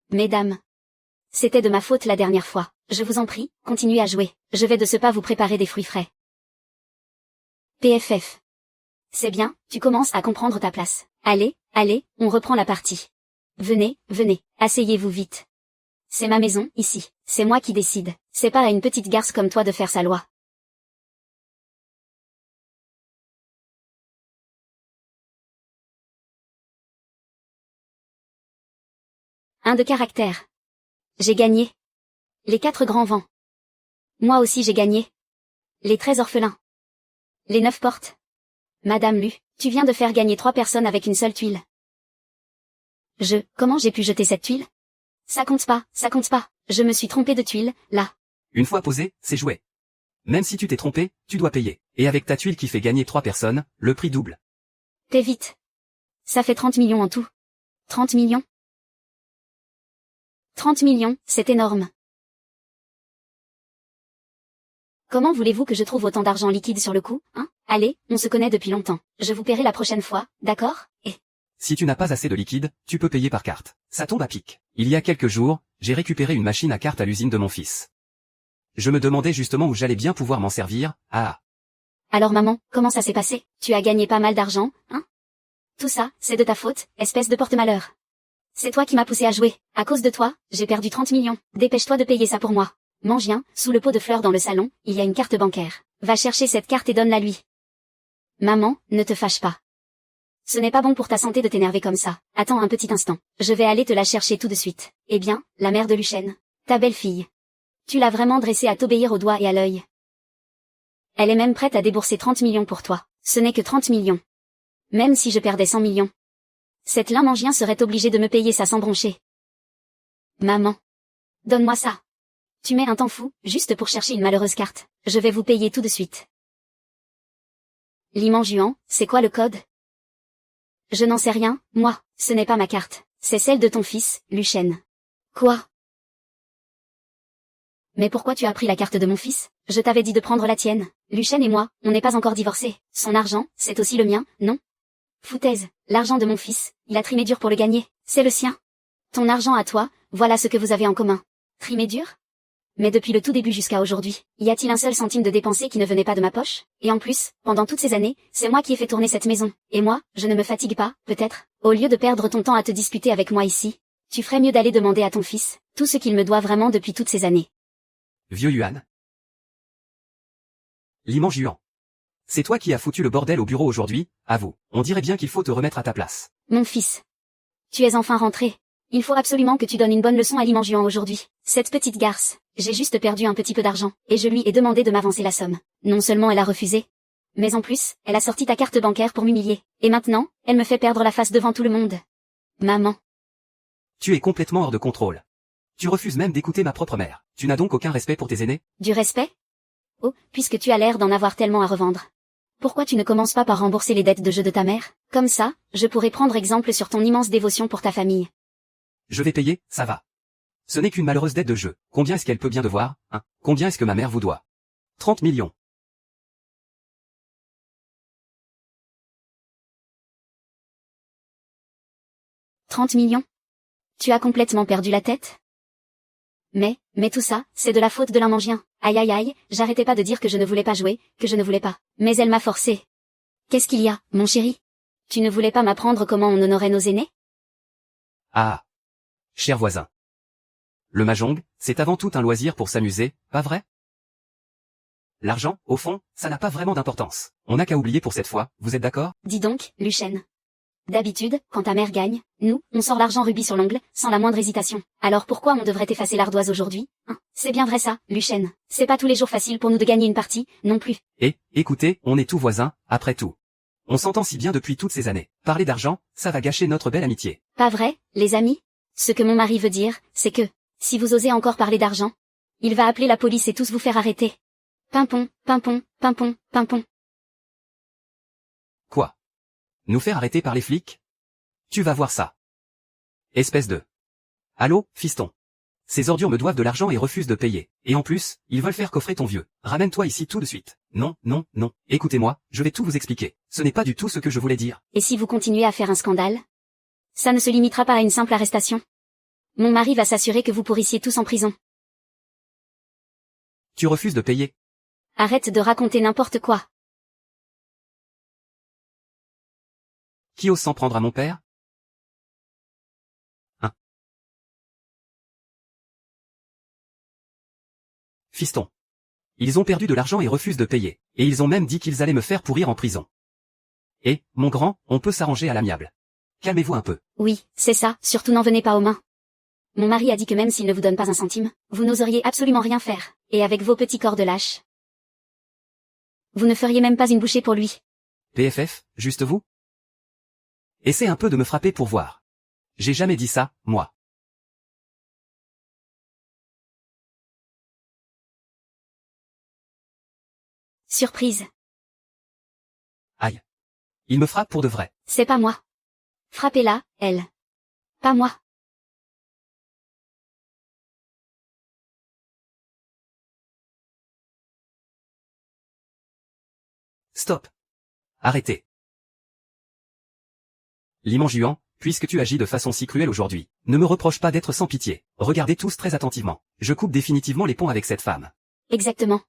Mesdames. C'était de ma faute la dernière fois. Je vous en prie, continuez à jouer. Je vais de ce pas vous préparer des fruits frais. PFF. C'est bien, tu commences à comprendre ta place. Allez, on reprend la partie. Venez, asseyez-vous vite. C'est ma maison, ici. C'est moi qui décide. C'est pas à une petite garce comme toi de faire sa loi. Un de caractère. J'ai gagné. Les 4 grands vents. Moi aussi j'ai gagné. Les 13 orphelins. Les 9 portes. Madame Lu, tu viens de faire gagner 3 personnes avec une seule tuile. Comment j'ai pu jeter cette tuile? Ça compte pas. Je me suis trompée de tuile, là. Une fois posé, c'est joué. Même si tu t'es trompé, tu dois payer. Et avec ta tuile qui fait gagner 3 personnes, le prix double. Paie vite. Ça fait 30 millions en tout. 30 millions? 30 millions, c'est énorme. Comment voulez-vous que je trouve autant d'argent liquide sur le coup, hein? Allez, on se connaît depuis longtemps. Je vous paierai la prochaine fois, d'accord? Si tu n'as pas assez de liquide, tu peux payer par carte. Ça tombe à pic. Il y a quelques jours, j'ai récupéré une machine à cartes à l'usine de mon fils. Je me demandais justement où j'allais bien pouvoir m'en servir, Alors maman, comment ça s'est passé? Tu as gagné pas mal d'argent, hein? Tout ça, c'est de ta faute, espèce de porte-malheur. C'est toi qui m'as poussé à jouer. À cause de toi, j'ai perdu 30 millions. Dépêche-toi de payer ça pour moi. Mangien, sous le pot de fleurs dans le salon, il y a une carte bancaire. Va chercher cette carte et donne-la lui. Maman, ne te fâche pas. Ce n'est pas bon pour ta santé de t'énerver comme ça. Attends un petit instant. Je vais aller te la chercher tout de suite. Eh bien, la mère de Lucien. Ta belle-fille. Tu l'as vraiment dressée à t'obéir au doigt et à l'œil. Elle est même prête à débourser 30 millions pour toi. Ce n'est que 30 millions. Même si je perdais 100 millions. Cette Limangien serait obligée de me payer ça sans broncher. Maman. Donne-moi ça. Tu mets un temps fou, juste pour chercher une malheureuse carte. Je vais vous payer tout de suite. Limanjuan, c'est quoi le code? Je n'en sais rien, moi, ce n'est pas ma carte. C'est celle de ton fils, Lucien. Quoi? Mais pourquoi tu as pris la carte de mon fils? Je t'avais dit de prendre la tienne. Lucien et moi, on n'est pas encore divorcés. Son argent, c'est aussi le mien, non? Foutaise, l'argent de mon fils, il a trimé dur pour le gagner, c'est le sien. Ton argent à toi, voilà ce que vous avez en commun. Trimé dur? Mais depuis le tout début jusqu'à aujourd'hui, y a-t-il un seul centime de dépensé qui ne venait pas de ma poche? Et en plus, pendant toutes ces années, c'est moi qui ai fait tourner cette maison. Et moi, je ne me fatigue pas, peut-être? Au lieu de perdre ton temps à te disputer avec moi ici, tu ferais mieux d'aller demander à ton fils tout ce qu'il me doit vraiment depuis toutes ces années. Vieux Yuan. L'immense Juan. C'est toi qui as foutu le bordel au bureau aujourd'hui, avoue. On dirait bien qu'il faut te remettre à ta place. Mon fils. Tu es enfin rentré. Il faut absolument que tu donnes une bonne leçon à l'immense Juan aujourd'hui. Cette petite garce, j'ai juste perdu un petit peu d'argent, et je lui ai demandé de m'avancer la somme. Non seulement elle a refusé, mais en plus, elle a sorti ta carte bancaire pour m'humilier. Et maintenant, elle me fait perdre la face devant tout le monde. Maman. Tu es complètement hors de contrôle. Tu refuses même d'écouter ma propre mère. Tu n'as donc aucun respect pour tes aînés? Du respect? Oh, puisque tu as l'air d'en avoir tellement à revendre. Pourquoi tu ne commences pas par rembourser les dettes de jeu de ta mère? Comme ça, je pourrais prendre exemple sur ton immense dévotion pour ta famille. Je vais payer, ça va. Ce n'est qu'une malheureuse dette de jeu. Combien est-ce qu'elle peut bien devoir, hein? Combien est-ce que ma mère vous doit? 30 millions. « 30 millions? Tu as complètement perdu la tête? Mais tout ça, c'est de la faute de l'imangien. Aïe aïe aïe, j'arrêtais pas de dire que je ne voulais pas jouer, que je ne voulais pas. Mais elle m'a forcé. Qu'est-ce qu'il y a, mon chéri? Tu ne voulais pas m'apprendre comment on honorait nos aînés? Ah. Cher voisin. Le mahjong, c'est avant tout un loisir pour s'amuser, pas vrai? L'argent, au fond, ça n'a pas vraiment d'importance. On n'a qu'à oublier pour cette fois, vous êtes d'accord? Dis donc, Lucien. D'habitude, quand ta mère gagne, nous, on sort l'argent rubis sur l'ongle, sans la moindre hésitation. Alors pourquoi on devrait effacer l'ardoise aujourd'hui, hein? C'est bien vrai ça, Lucien. C'est pas tous les jours facile pour nous de gagner une partie, non plus. Et, écoutez, on est tous voisins, après tout. On s'entend si bien depuis toutes ces années. Parler d'argent, ça va gâcher notre belle amitié. Pas vrai, les amis? Ce que mon mari veut dire, c'est que, si vous osez encore parler d'argent, il va appeler la police et tous vous faire arrêter. Pimpon, pimpon, pimpon, pimpon. Quoi? Nous faire arrêter par les flics? Tu vas voir ça. Espèce de... Allô, fiston. Ces ordures me doivent de l'argent et refusent de payer. Et en plus, ils veulent faire coffrer ton vieux. Ramène-toi ici tout de suite. Non, non, non. Écoutez-moi, je vais tout vous expliquer. Ce n'est pas du tout ce que je voulais dire. Et si vous continuez à faire un scandale? Ça ne se limitera pas à une simple arrestation. Mon mari va s'assurer que vous pourrissiez tous en prison. Tu refuses de payer. Arrête de raconter n'importe quoi. Qui ose s'en prendre à mon père? Hein? Fiston. Ils ont perdu de l'argent et refusent de payer. Et ils ont même dit qu'ils allaient me faire pourrir en prison. Et, mon grand, on peut s'arranger à l'amiable. Calmez-vous un peu. Oui, c'est ça, surtout n'en venez pas aux mains. Mon mari a dit que même s'il ne vous donne pas un centime, vous n'oseriez absolument rien faire. Et avec vos petits corps de lâche, vous ne feriez même pas une bouchée pour lui. PFF, juste vous? Essaie un peu de me frapper pour voir. J'ai jamais dit ça, moi. Surprise. Aïe. Il me frappe pour de vrai. C'est pas moi. Frappez-la, elle. Pas moi. Stop. Arrêtez. L'immense Juan, puisque tu agis de façon si cruelle aujourd'hui, ne me reproche pas d'être sans pitié. Regardez tous très attentivement. Je coupe définitivement les ponts avec cette femme. Exactement.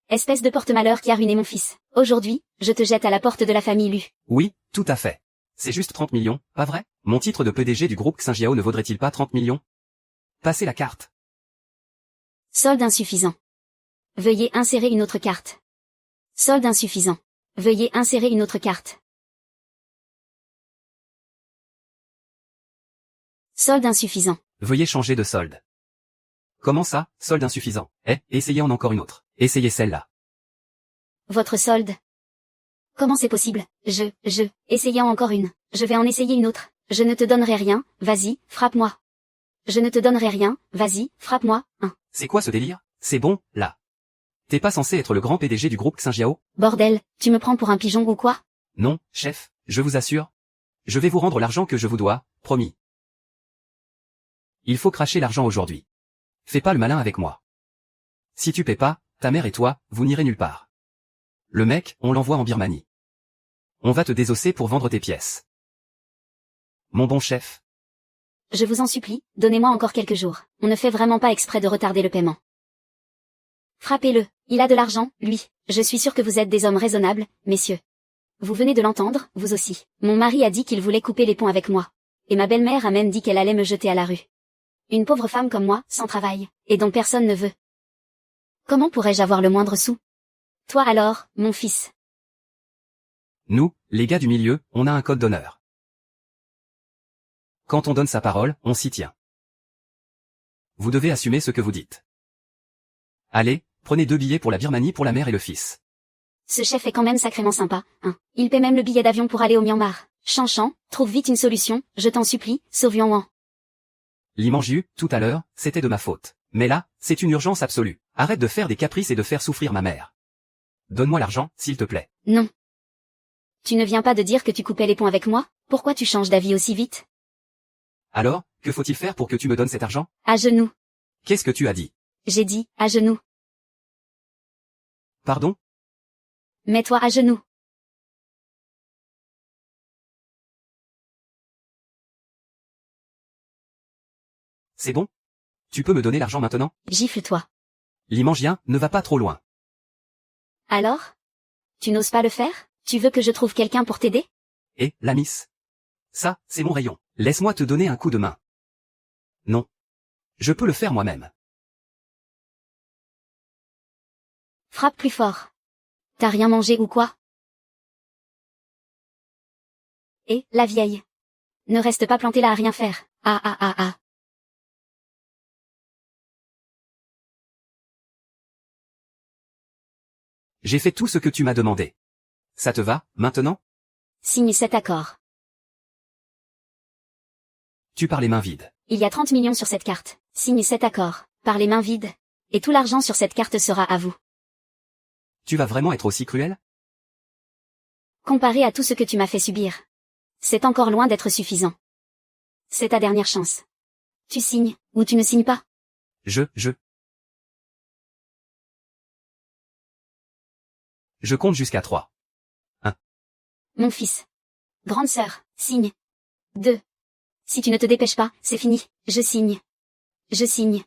Espèce de porte-malheur qui a ruiné mon fils. Aujourd'hui, je te jette à la porte de la famille Lu. Oui, tout à fait. C'est juste 30 millions, pas vrai? Mon titre de PDG du groupe Xinjiao ne vaudrait-il pas 30 millions? Passez la carte. Solde insuffisant. Veuillez insérer une autre carte. Solde insuffisant. Veuillez insérer une autre carte. Solde insuffisant. Veuillez changer de solde. Comment ça, solde insuffisant? Essayez en encore une autre. Essayez celle-là. Votre solde. Comment c'est possible? Essayez en encore une. Je vais en essayer une autre. Je ne te donnerai rien, vas-y, frappe-moi. Je ne te donnerai rien, vas-y, frappe-moi, hein. C'est quoi ce délire? C'est bon, là. T'es pas censé être le grand PDG du groupe Xinjiao? Bordel, tu me prends pour un pigeon ou quoi? Non, chef, je vous assure. Je vais vous rendre l'argent que je vous dois, promis. Il faut cracher l'argent aujourd'hui. Fais pas le malin avec moi. Si tu paies pas, ta mère et toi, vous n'irez nulle part. Le mec, on l'envoie en Birmanie. On va te désosser pour vendre tes pièces. Mon bon chef. Je vous en supplie, donnez-moi encore quelques jours. On ne fait vraiment pas exprès de retarder le paiement. Frappez-le, il a de l'argent, lui. Je suis sûr que vous êtes des hommes raisonnables, messieurs. Vous venez de l'entendre, vous aussi. Mon mari a dit qu'il voulait couper les ponts avec moi. Et ma belle-mère a même dit qu'elle allait me jeter à la rue. Une pauvre femme comme moi, sans travail, et dont personne ne veut. Comment pourrais-je avoir le moindre sou? Toi alors, mon fils. Nous, les gars du milieu, on a un code d'honneur. Quand on donne sa parole, on s'y tient. Vous devez assumer ce que vous dites. Allez, prenez 2 billets pour la Birmanie pour la mère et le fils. Ce chef est quand même sacrément sympa, hein. Il paie même le billet d'avion pour aller au Myanmar. Chanchan, trouve vite une solution, je t'en supplie, sauve Yuan. Limanjiu, tout à l'heure, c'était de ma faute. Mais là, c'est une urgence absolue. Arrête de faire des caprices et de faire souffrir ma mère. Donne-moi l'argent, s'il te plaît. Non. Tu ne viens pas de dire que tu coupais les ponts avec moi? Pourquoi tu changes d'avis aussi vite? Alors, que faut-il faire pour que tu me donnes cet argent? À genoux. Qu'est-ce que tu as dit? J'ai dit, à genoux. Pardon? Mets-toi à genoux. C'est bon? Tu peux me donner l'argent maintenant? Gifle-toi. Limangien, ne va pas trop loin. Alors? Tu n'oses pas le faire? Tu veux que je trouve quelqu'un pour t'aider? Et, la miss? Ça, c'est mon rayon. Laisse-moi te donner un coup de main. Non. Je peux le faire moi-même. Frappe plus fort. T'as rien mangé ou quoi? Et, la vieille. Ne reste pas planté là à rien faire. Ah ah ah ah. J'ai fait tout ce que tu m'as demandé. Ça te va, maintenant? Signe cet accord. Tu pars les mains vides. Il y a 30 millions sur cette carte. Signe cet accord. Par les mains vides. Et tout l'argent sur cette carte sera à vous. Tu vas vraiment être aussi cruel? Comparé à tout ce que tu m'as fait subir. C'est encore loin d'être suffisant. C'est ta dernière chance. Tu signes, ou tu ne signes pas. Je compte jusqu'à 3. 1. Mon fils. Grande sœur, signe. 2. Si tu ne te dépêches pas, c'est fini. Je signe. Je signe.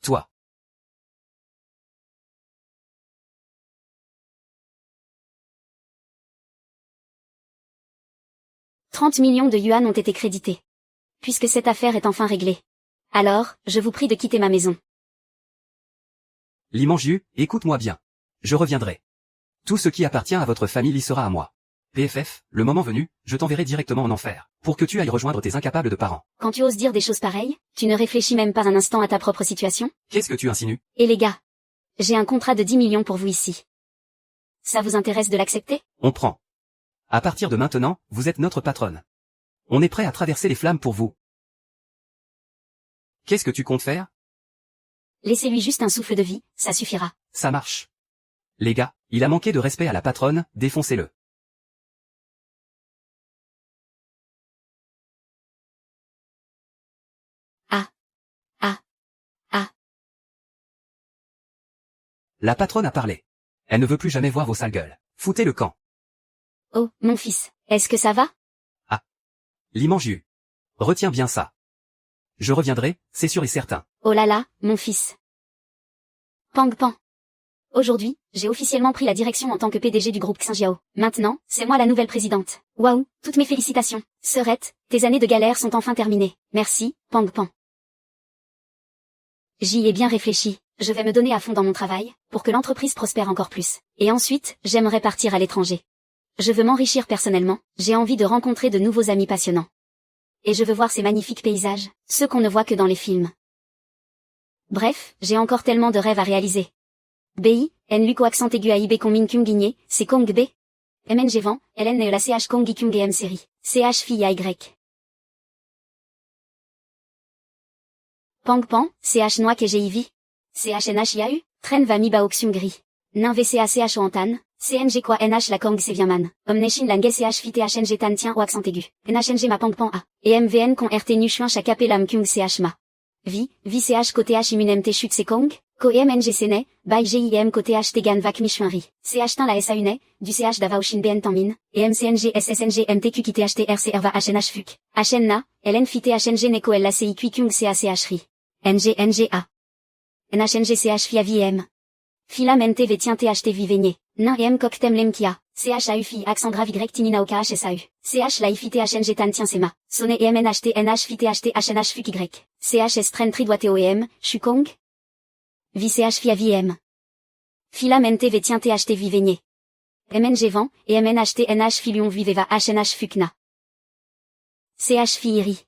Toi. « 30 millions de yuan ont été crédités. Puisque cette affaire est enfin réglée. Alors, je vous prie de quitter ma maison. Limanjiu, écoute-moi bien. Je reviendrai. Tout ce qui appartient à votre famille y sera à moi. PFF, le moment venu, je t'enverrai directement en enfer, pour que tu ailles rejoindre tes incapables de parents. Quand tu oses dire des choses pareilles, tu ne réfléchis même pas un instant à ta propre situation? Qu'est-ce que tu insinues? Et les gars, j'ai un contrat de 10 millions pour vous ici. Ça vous intéresse de l'accepter? On prend. À partir de maintenant, vous êtes notre patronne. On est prêt à traverser les flammes pour vous. Qu'est-ce que tu comptes faire? Laissez-lui juste un souffle de vie, ça suffira. Ça marche. Les gars, il a manqué de respect à la patronne, défoncez-le. Ah. Ah. Ah. La patronne a parlé. Elle ne veut plus jamais voir vos sales gueules. Foutez le camp. Oh, mon fils, est-ce que ça va? Limanjiu. Retiens bien ça. Je reviendrai, c'est sûr et certain. Oh là là, mon fils. Pang Pan. Aujourd'hui, j'ai officiellement pris la direction en tant que PDG du groupe Xinjiao. Maintenant, c'est moi la nouvelle présidente. Waouh, toutes mes félicitations. Sœurette, tes années de galère sont enfin terminées. Merci, Pang Pan. J'y ai bien réfléchi. Je vais me donner à fond dans mon travail, pour que l'entreprise prospère encore plus. Et ensuite, j'aimerais partir à l'étranger. Je veux m'enrichir personnellement, j'ai envie de rencontrer de nouveaux amis passionnants. Et je veux voir ces magnifiques paysages, ceux qu'on ne voit que dans les films. Bref, j'ai encore tellement de rêves à réaliser. BI, N Luco accent aigu à IB Kong Min Kyung Guigné, c'est Kong B. MNG Vent, LN la CH Kong Gi Kyung et M série. CH fille Y. Pang Pan, CH Noak et GIV. CH NH Yau, Tren va mi bao Xium Gris. Nin VCA CH Antan, CNG quoi NH la Kong Seviaman. Omneshin Langue CH Fit HNG Tan tien au accent aigu. NHNG ma Pang Pan A. Et MVN con RT Nu Chuin Chakapé Lam Kyung CH Ma. Vi CH côté H Immun MT Chute c'est Kong, Koemng Sene, by GIM côté H Tegan Vac Michuinri. CH la SAUNE, du CH Davaoshin BN Tanmin, et MCNG SSNG MTQ qui THT RC Erva HNH FUC. HNA, LN FIT HNG Neko LACI Kuikung CACH RI. NGA. NHNG CH FIA VM. Filam NTV tient THT Viveigné. Nain et M Coctem Lemkia. CHAU FI accent grave Y Tinina OKH SAU. CH la IFI THNG Tan tient Sema. Sonné et MNHT NH FI THT HNH FUC Y. CH Estren Tridoite OEM, Shukong. VCH FIA VM. Filam NTV tient THT Viveigné. MNG Vent, et MNHT NH Filion Viveva HNH FUCNA. CH FI IRI.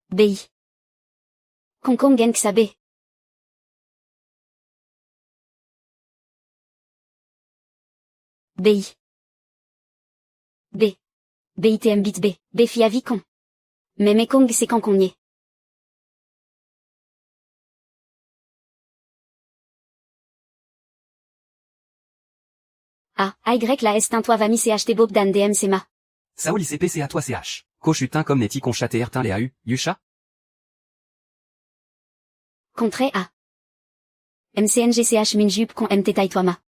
BI. Konkong Genksabe. BI. B. BITM bit B. Bfia Vicon. Mais Mekong c'est quand qu'on y est. Y la est un toi va mi CHT Bob Dan DM Sema. Saoul ICP c'est à toi CH. Cochutin comme Neti Conchat et Ertin les AU, Yusha? Contré A. MCNG CH Minjup con MT Taitwama.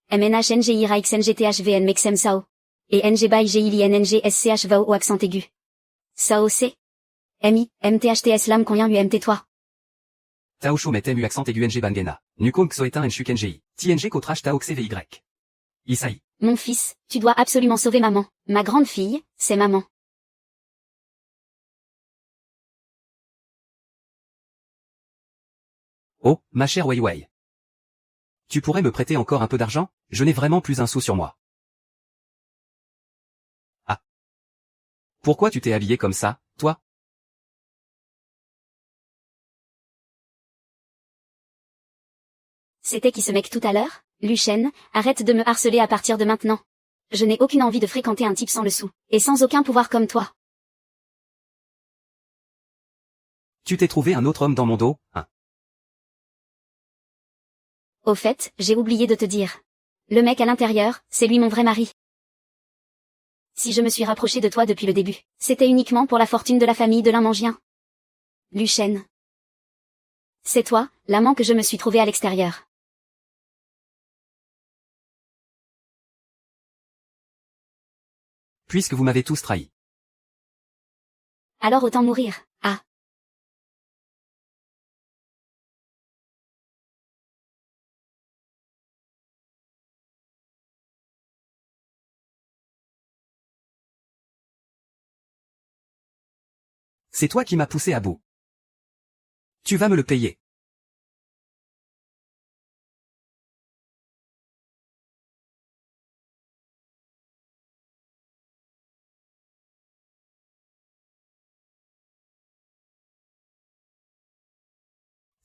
MNHNG IRA XNGTHVN Mexem Sao. Et NG by GILINNG SCH Vao au accent aigu. Sao C. MI, MTHTS Lam Conyen UMT toi. Taosho metem u accent aigu NG Bangena. Nukong Xoetin Nshuk NGI. TNG Kotrach Tao CVY. Isaï. Mon fils, tu dois absolument sauver maman. Ma grande fille, c'est maman. Oh, ma chère Wei Wei. Tu pourrais me prêter encore un peu d'argent? Je n'ai vraiment plus un sou sur moi. Ah. Pourquoi tu t'es habillé comme ça, toi? C'était qui ce mec tout à l'heure? Luchen, arrête de me harceler à partir de maintenant. Je n'ai aucune envie de fréquenter un type sans le sou, et sans aucun pouvoir comme toi. Tu t'es trouvé un autre homme dans mon dos, hein? Au fait, j'ai oublié de te dire. Le mec à l'intérieur, c'est lui mon vrai mari. Si je me suis rapprochée de toi depuis le début, c'était uniquement pour la fortune de la famille de l'Inmangien. Luchen. C'est toi, l'amant que je me suis trouvé à l'extérieur. Puisque vous m'avez tous trahi. Alors autant mourir. Ah. C'est toi qui m'as poussé à bout. Tu vas me le payer.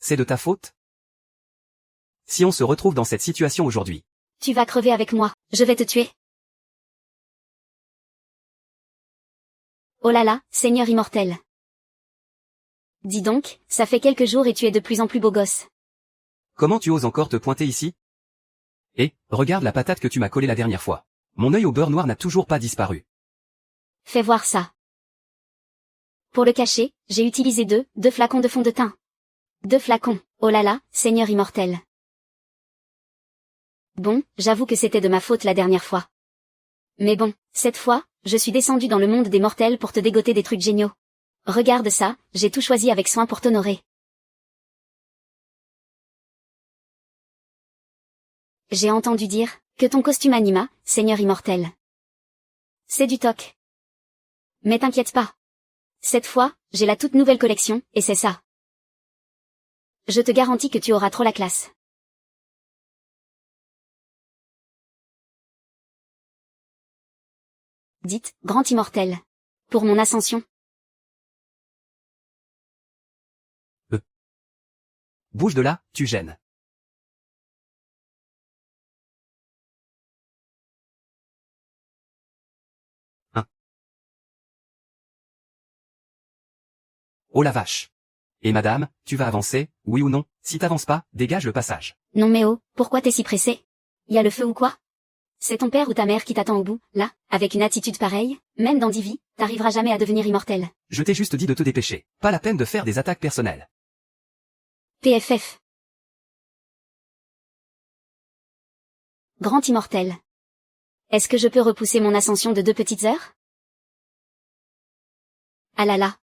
C'est de ta faute? Si on se retrouve dans cette situation aujourd'hui. Tu vas crever avec moi, je vais te tuer. Oh là là, Seigneur immortel. Dis donc, ça fait quelques jours et tu es de plus en plus beau gosse. Comment tu oses encore te pointer ici? Et, regarde la patate que tu m'as collée la dernière fois. Mon œil au beurre noir n'a toujours pas disparu. Fais voir ça. Pour le cacher, j'ai utilisé deux flacons de fond de teint. 2 flacons, oh là là, Seigneur immortel. Bon, j'avoue que c'était de ma faute la dernière fois. Mais bon, cette fois, je suis descendu dans le monde des mortels pour te dégoter des trucs géniaux. Regarde ça, j'ai tout choisi avec soin pour t'honorer. J'ai entendu dire que ton costume anima, Seigneur immortel. C'est du toc. Mais t'inquiète pas. Cette fois, j'ai la toute nouvelle collection, et c'est ça. Je te garantis que tu auras trop la classe. Dites, grand immortel. Pour mon ascension. Bouge de là, tu gênes. Hein? Oh la vache. Et madame, tu vas avancer, oui ou non? Si t'avances pas, dégage le passage. Non mais oh, pourquoi t'es si pressé? Y a le feu ou quoi? C'est ton père ou ta mère qui t'attend au bout, là, avec une attitude pareille, même dans 10 vies, t'arriveras jamais à devenir immortel. Je t'ai juste dit de te dépêcher. Pas la peine de faire des attaques personnelles. PFF. Grand immortel. Est-ce que je peux repousser mon ascension de 2 petites heures? Ah là là.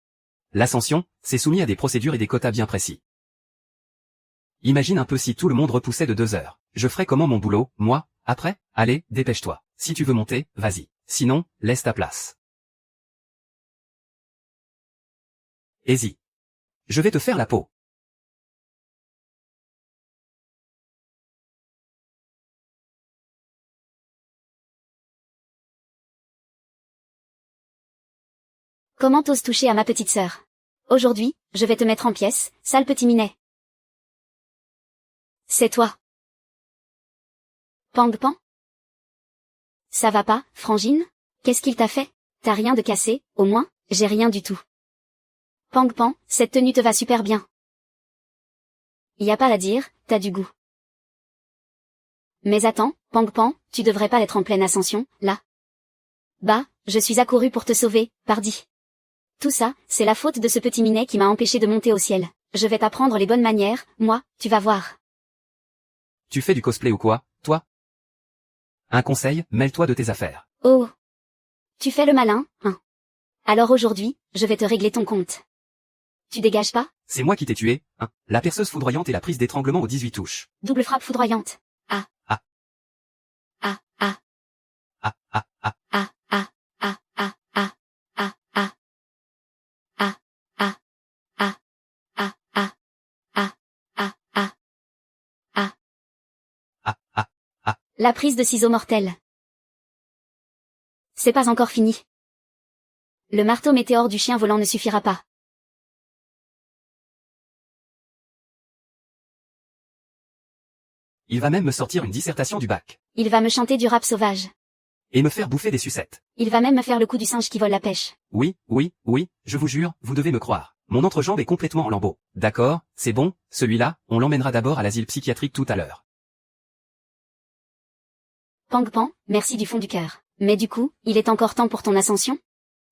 L'ascension, c'est soumis à des procédures et des quotas bien précis. Imagine un peu si tout le monde repoussait de 2 heures. Je ferais comment mon boulot, moi, après? Allez, dépêche-toi. Si tu veux monter, vas-y. Sinon, laisse ta place. Easy. Je vais te faire la peau. Comment t'oses toucher à ma petite sœur? Aujourd'hui, je vais te mettre en pièces, sale petit minet. C'est toi. Pang Pan? Ça va pas, Frangine? Qu'est-ce qu'il t'a fait? T'as rien de cassé, au moins, j'ai rien du tout. Pang Pan, cette tenue te va super bien. Y a pas à dire, t'as du goût. Mais attends, Pang Pan, tu devrais pas être en pleine ascension, là. Bah, je suis accouru pour te sauver, pardi. Tout ça, c'est la faute de ce petit minet qui m'a empêché de monter au ciel. Je vais t'apprendre les bonnes manières, moi, tu vas voir. Tu fais du cosplay ou quoi, toi? Un conseil, mêle-toi de tes affaires. Oh. Tu fais le malin, hein? Alors aujourd'hui, je vais te régler ton compte. Tu dégages pas? C'est moi qui t'ai tué, hein. La perceuse foudroyante et la prise d'étranglement aux 18 touches. Double frappe foudroyante. Ah. Ah. Ah, ah. Ah, ah, ah. Ah, ah, ah, ah, ah, ah, ah. Ah, ah, ah, ah, ah, ah, ah, ah. Ah. Ah, ah, ah. La prise de ciseaux mortels. C'est pas encore fini. Le marteau météore du chien volant ne suffira pas. Il va même me sortir une dissertation du bac. Il va me chanter du rap sauvage. Et me faire bouffer des sucettes. Il va même me faire le coup du singe qui vole la pêche. Oui, oui, oui, je vous jure, vous devez me croire. Mon entrejambe est complètement en lambeaux. D'accord, c'est bon, celui-là, on l'emmènera d'abord à l'asile psychiatrique tout à l'heure. Pang Pan, merci du fond du cœur. Mais du coup, il est encore temps pour ton ascension?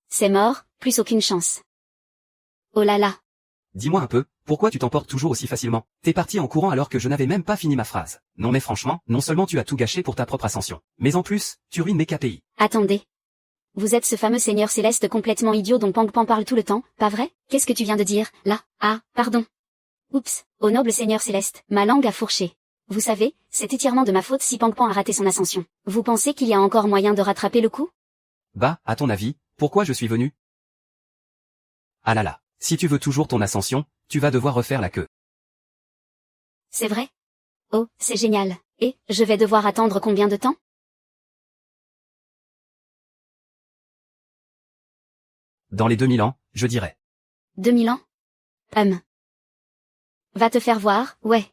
C'est mort, plus aucune chance. Oh là là. Dis-moi un peu, pourquoi tu t'emportes toujours aussi facilement? T'es parti en courant alors que je n'avais même pas fini ma phrase. Non mais franchement, non seulement tu as tout gâché pour ta propre ascension, mais en plus, tu ruines mes KPI. Attendez. Vous êtes ce fameux seigneur céleste complètement idiot dont Pang Pan parle tout le temps, pas vrai? Qu'est-ce que tu viens de dire, là? Ah, pardon. Oups, ô noble seigneur céleste, ma langue a fourché. Vous savez, c'est entièrement de ma faute si Pang Pan a raté son ascension. Vous pensez qu'il y a encore moyen de rattraper le coup? Bah, à ton avis, pourquoi je suis venu? Ah là là, si tu veux toujours ton ascension, tu vas devoir refaire la queue. C'est vrai? Oh, c'est génial. Et, je vais devoir attendre combien de temps? Dans les 2000 ans, je dirais. 2000 ans? Va te faire voir, ouais.